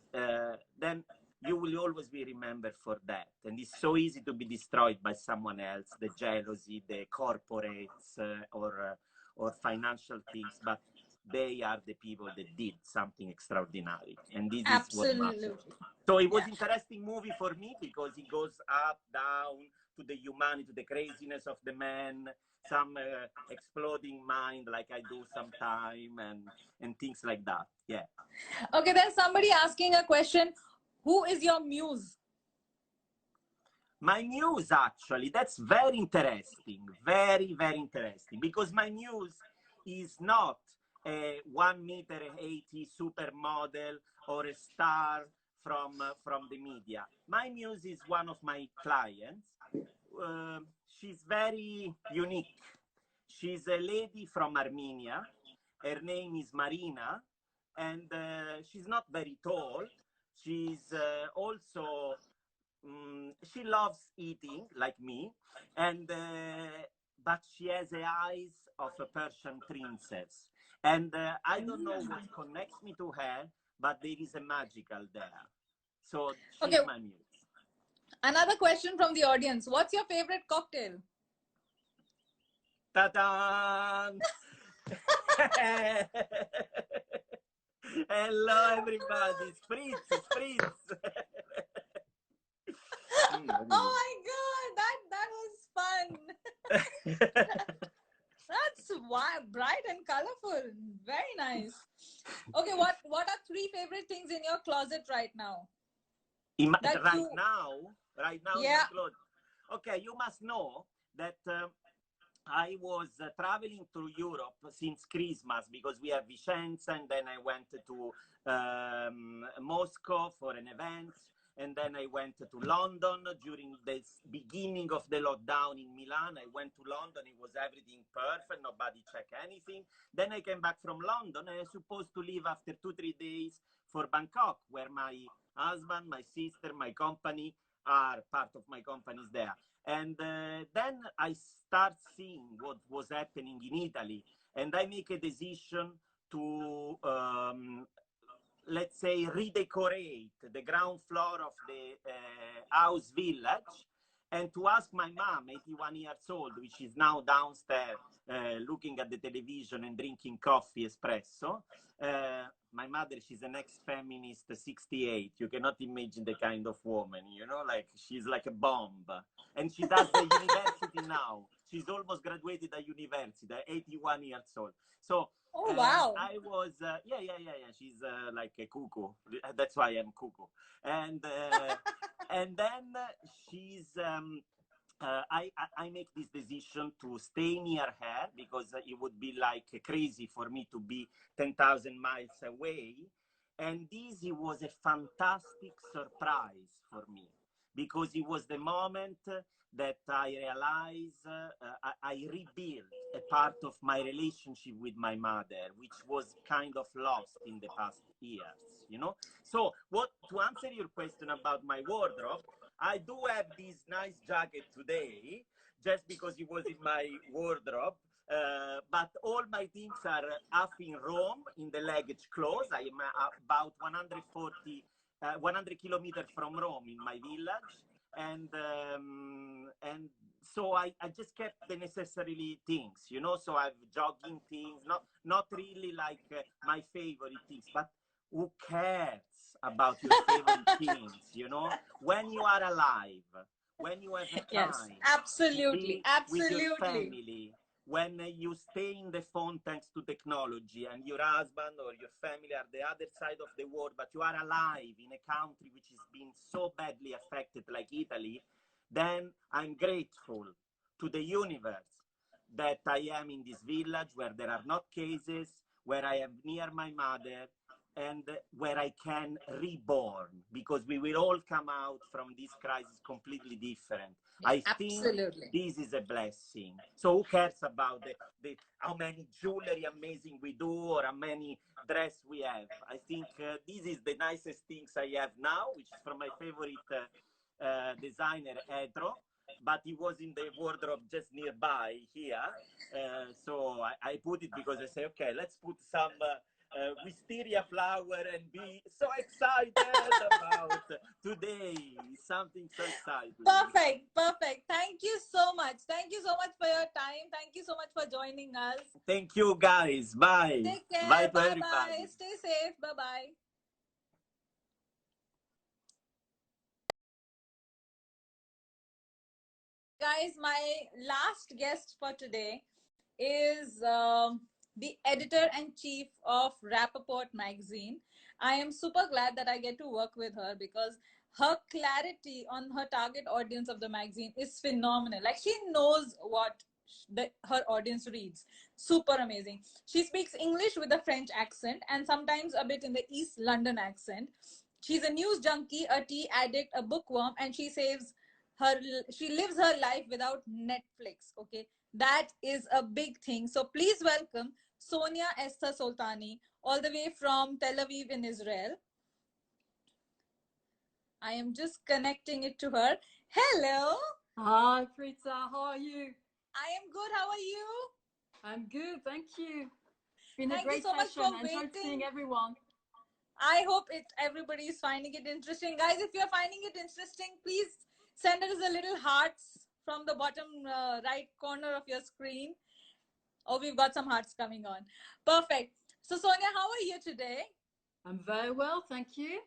then you will always be remembered for that. And it's so easy to be destroyed by someone else, the jealousy, the corporates, or financial things, but they are the people that did something extraordinary. And this is what matters. So it was interesting movie for me because it goes up, down, to the humanity, to the craziness of the man, some exploding mind like I do sometime, and things like that. Yeah. Okay, there's somebody asking a question. Who is your muse? My muse, actually, that's very interesting. Very, very interesting. Because my muse is not a 1-meter-80 supermodel or a star from the media. My muse is one of my clients. She's very unique. She's a lady from Armenia. Her name is Marina, and she's not very tall. She's also, she loves eating like me, and but she has the eyes of a Persian princess. And I don't know what connects me to her, but there is a magical there. So she's my muse. Another question from the audience. What's your favorite cocktail? Ta-da! Hello, everybody. Spritz, spritz. Oh my God, that was fun. That's bright and colorful. Very nice. Okay, what are 3 favorite things in your closet right now? Right now, in my closet. Okay, you must know that I was traveling through Europe since Christmas because we have Vicenza, and then I went to Moscow for an event, and then I went to London during the beginning of the lockdown in Milan. I went to London, it was everything perfect, nobody checked anything. Then I came back from London, and I was supposed to leave after 2-3 days for Bangkok, where my husband, my sister, my company are part of my companies there. And then I start seeing what was happening in Italy, and I make a decision to, let's say, redecorate the ground floor of the house village, and to ask my mom, 81 years old, which is now downstairs looking at the television and drinking coffee, espresso. My mother, she's an ex-feminist, 68. You cannot imagine the kind of woman, you know, like she's like a bomb. And she does the university now. She's almost graduated at university, 81 years old. So wow. I was, she's like a cuckoo. That's why I'm cuckoo. And and then she's, I make this decision to stay near her because it would be like crazy for me to be 10,000 miles away. And this, it was a fantastic surprise for me because it was the moment that I realized I rebuilt a part of my relationship with my mother, which was kind of lost in the past years, you know? So to answer your question about my wardrobe, I do have this nice jacket today, just because it was in my wardrobe. But all my things are half in Rome in the luggage close. I am about 100 kilometers from Rome in my village. And so I just kept the necessary things, you know, so I have jogging things, not really like my favorite things, but who cares about your favorite things, you know, when you are alive, when you have a time Yes, to absolutely, be with your absolutely. family, when you stay in the phone thanks to technology and your husband or your family are the other side of the world, but you are alive in a country which is being so badly affected like Italy, then I'm grateful to the universe that I am in this village where there are not cases, where I am near my mother, and where I can reborn, because we will all come out from this crisis completely different. I think Absolutely. this is a blessing. So who cares about the how many jewelry amazing we do or how many dress we have? I think this is the nicest things I have now, which is from my favorite designer, Edro, but he was in the wardrobe just nearby here. So I put it because I say, okay, let's put some wisteria flower and be so excited about today. Something so exciting. Perfect, perfect. Thank you so much. Thank you so much for your time. Thank you so much for joining us. Thank you, guys. Bye. Take care. Bye to Bye everybody. bye. Stay safe. Bye bye. Guys, my last guest for today is the editor-in-chief of Rapaport magazine. I am super glad that I get to work with her because her clarity on her target audience of the magazine is phenomenal. Like, she knows what her audience reads. Super amazing. She speaks English with a French accent and sometimes a bit in the East London accent. She's a news junkie, a tea addict, a bookworm, and she lives her life without Netflix. Okay, that is a big thing. So please welcome Sonia Esther Soltani, all the way from Tel Aviv in Israel. I am just connecting it to her. Hello. Hi, Preeta. How are you? I am good. How are you? I'm good. Thank you. It's been Thank a great you so much session. for I enjoyed waiting. seeing everyone. I hope everybody is finding it interesting. Guys, if you're finding it interesting, please send us a little hearts from the bottom right corner of your screen. Oh, we've got some hearts coming on. Perfect. So, Sonia, how are you today? I'm very well, thank you.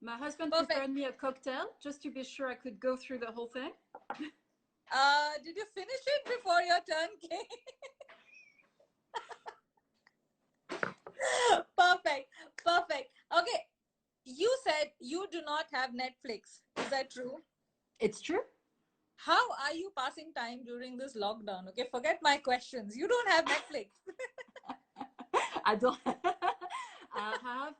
My husband prepared me a cocktail just to be sure I could go through the whole thing. Did you finish it before your turn came? Perfect. Perfect. Okay. You said you do not have Netflix. Is that true? It's true. How are you passing time during this lockdown? Okay, forget my questions. You don't have Netflix. I don't. I have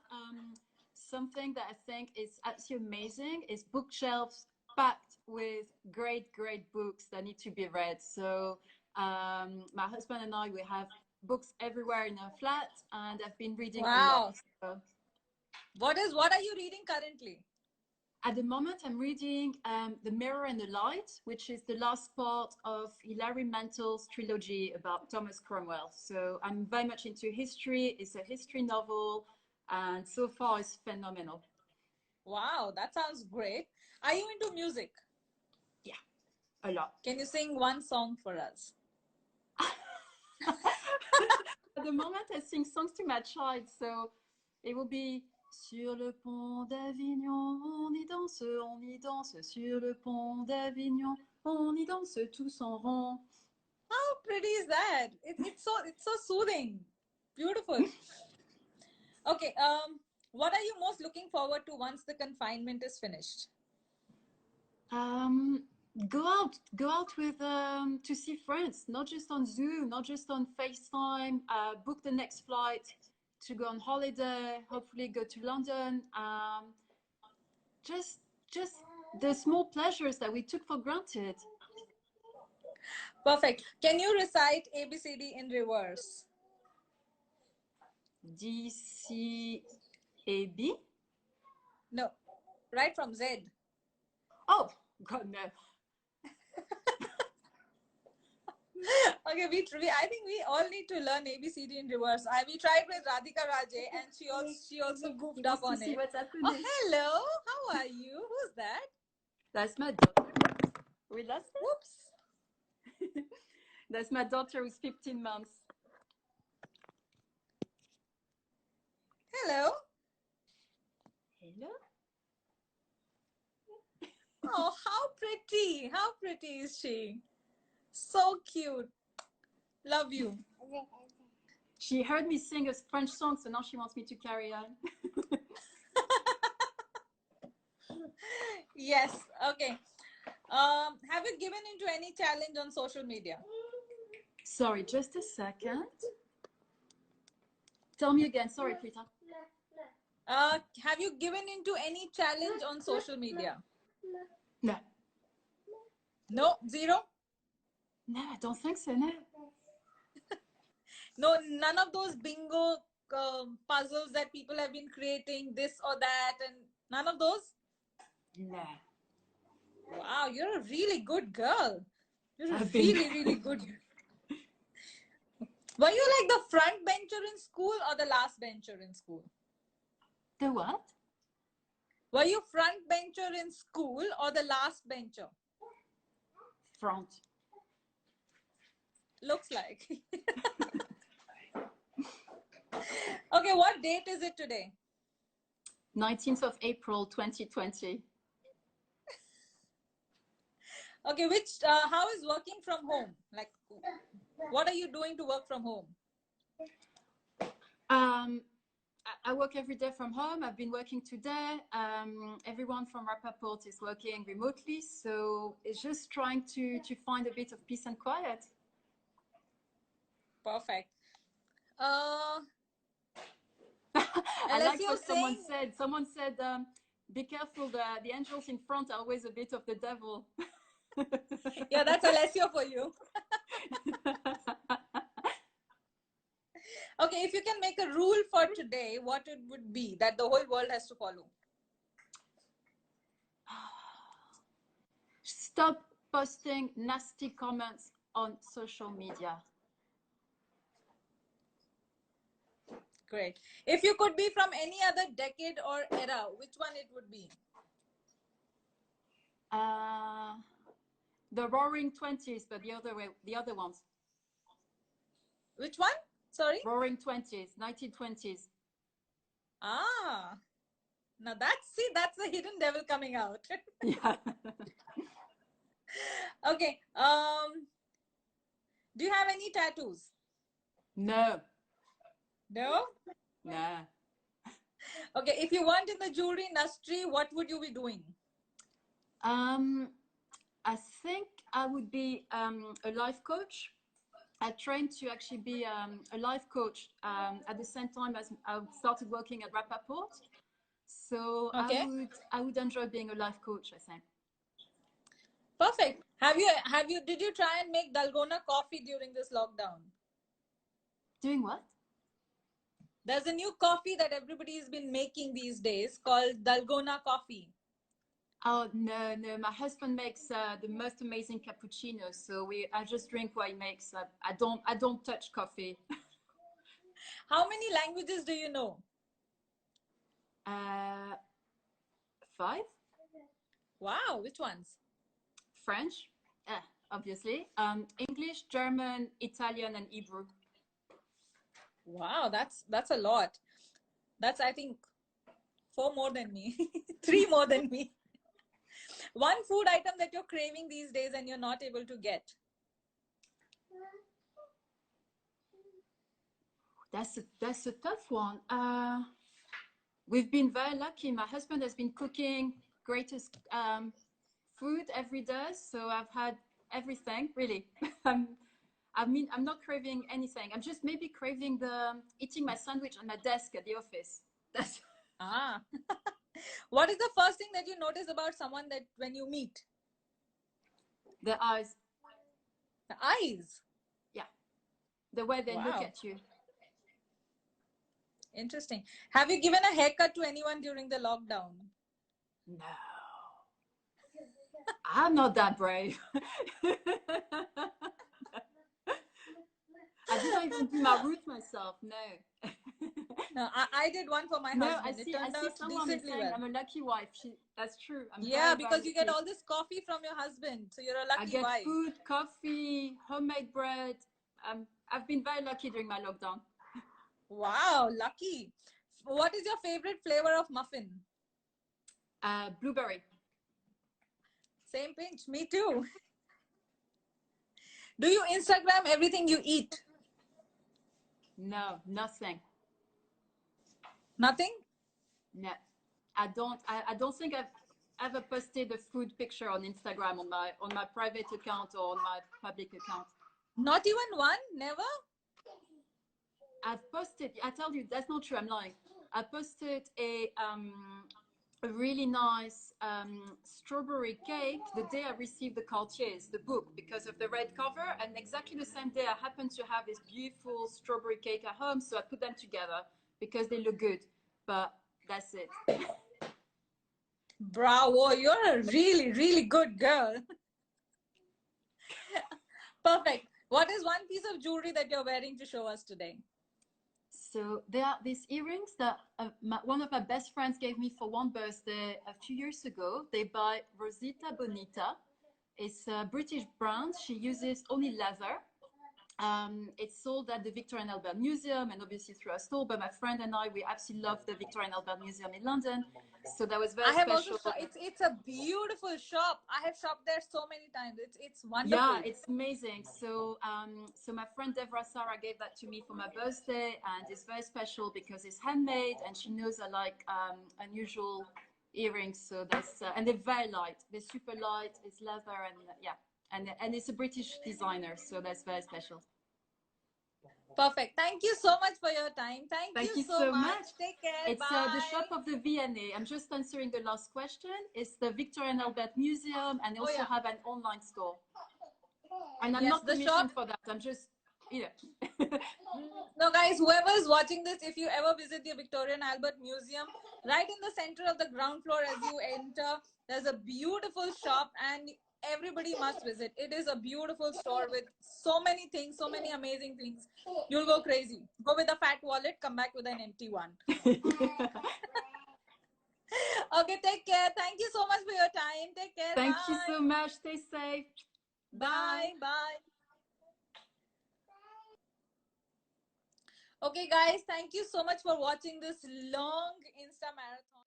something that I think is absolutely amazing. Is bookshelves packed with great books that need to be read. So my husband and I, we have books everywhere in our flat, and I've been reading a lot. So, what are you reading currently? at the moment, I'm reading The Mirror and the Light, which is the last part of Hilary Mantel's trilogy about Thomas Cromwell. So I'm very much into history. It's a history novel, and so far it's phenomenal. Wow, that sounds great. Are you into music? Yeah, a lot. Can you sing one song for us? At the moment, I sing songs to my child, so it will be Sur le pont d'Avignon, on y danse, sur le pont d'Avignon, on y danse tous en rond. How pretty is that? It's so soothing. Beautiful. Okay, what are you most looking forward to once the confinement is finished? Go out with to see friends, not just on Zoom, not just on FaceTime. Book the next flight to go on holiday, hopefully go to London. Just the small pleasures that we took for granted. Perfect. Can you recite ABCD in reverse? D, C, A, B? No, right from Z. Oh, God, no. Okay, I think we all need to learn ABCD in reverse. We tried with Radhikaraje, and she also goofed up on it. What's happening. Oh, hello. How are you? Who's that? That's my daughter. We lost it? Whoops. That's my daughter who's 15 months. Hello. Hello. Oh, how pretty. How pretty is she? So cute. Love you. She heard me sing a French song, so now she wants me to carry on. Yes. Okay. Have you given into any challenge on social media? Sorry, just a second. Tell me again. Sorry, Preeta. Have you given into any challenge on social media? No. No? Zero? No, I don't think so, no. No, none of those bingo puzzles that people have been creating, this or that, and none of those? No. Wow, you're a really good girl. You're a I've been- really good girl. Were you like the front bencher in school or the last bencher in school? The what? Were you front bencher in school or the last bencher? Front. Looks like. Okay, what date is it today? 19th of April, 2020. Okay, how is working from home? Like, what are you doing to work from home? I work every day from home. I've been working today. Everyone from Rapaport is working remotely. So it's just trying to find a bit of peace and quiet. Perfect. I like Alessio what saying, someone said, be careful, the angels in front are always a bit of the devil. yeah, that's Alessio for you. Okay, if you can make a rule for today, what it would be that the whole world has to follow? Stop posting nasty comments on social media. Great. If you could be from any other decade or era, which one it would be? The Roaring 20s, but the other ones. Which one? Sorry? Roaring 20s, 1920s. Ah, now that's the hidden devil coming out. Yeah. Okay. Do you have any tattoos? No. No? No. Okay, if you weren't in the jewelry industry, what would you be doing? I think I would be a life coach. I trained to actually be a life coach at the same time as I started working at Rapaport. So Okay. I would enjoy being a life coach, I think. Perfect. Did you try and make Dalgona coffee during this lockdown? Doing what? There's a new coffee that everybody has been making these days called Dalgona coffee. Oh no! My husband makes the most amazing cappuccino, so I just drink what he makes. I don't touch coffee. How many languages do you know? 5. Wow, which ones? French, obviously. English, German, Italian, and Hebrew. Wow, that's a lot. That's, I think, 4 more than me. 3 more than me. One food item that you're craving these days and you're not able to get. That's a tough one. We've been very lucky. My husband has been cooking greatest food every day, so I've had everything really. I mean, I'm not craving anything. I'm just maybe craving eating my sandwich on my desk at the office. That's What is the first thing that you notice about someone that when you meet? the eyes. The eyes? Yeah. The way they look Wow. at you. Interesting. Have you given a haircut to anyone during the lockdown? No. I'm not that brave. can't even do my route myself. No. No, I did one for my No, husband. It turned out someone is decently saying well. I'm a lucky wife. That's true. I'm Yeah, very, because very you get lucky. all this coffee from your husband, so you're a I lucky get wife. food, coffee, homemade bread. I've been very lucky during my lockdown. Wow, lucky. What is your favorite flavor of muffin? Blueberry. Same pinch, me too. Do you Instagram everything you eat? No, nothing. Nothing? No, I don't. I don't think I've ever posted a food picture on Instagram on my private account or on my public account. Not even one? Never? I've posted. I tell you, that's not true. I'm lying. I posted a really nice strawberry cake the day I received the Cartiers, the book, because of the red cover. And exactly the same day, I happened to have this beautiful strawberry cake at home. So I put them together because they look good. But that's it. Bravo, you're a really, really good girl. Perfect. What is one piece of jewelry that you're wearing to show us today? So there are these earrings that one of my best friends gave me for one birthday a few years ago. They by Rosita Bonita. It's a British brand. She uses only leather. It's sold at the Victoria and Albert Museum and obviously through our store. But my friend and I, we absolutely love the Victoria and Albert Museum in London. So that was very I have special. also it's a beautiful shop. I have shopped there so many times. It's wonderful. Yeah, it's amazing. So so my friend Devra Sarah gave that to me for my birthday, and it's very special because it's handmade, and she knows I like unusual earrings. So that's and they're very light. They're super light. It's leather, and yeah, and it's a British designer, so that's very special. Perfect. Thank you so much for your time. Thank you so much. Take care. It's Bye. the shop of the V&A. I'm just answering the last question. It's the Victoria and Albert Museum, and they also have an online store. And I'm not commissioned for that. I'm just, you know. No, guys, whoever is watching this, if you ever visit the Victoria and Albert Museum, right in the center of the ground floor as you enter, there's a beautiful shop and everybody must visit. It is a beautiful store with so many things, so many amazing things. You'll go crazy. Go with a fat wallet, come back with an empty one. Okay, take care. Thank you so much for your time. Take care. Thank Bye. you so much. Stay safe. Bye. Bye. Okay, guys, thank you so much for watching this long Insta marathon.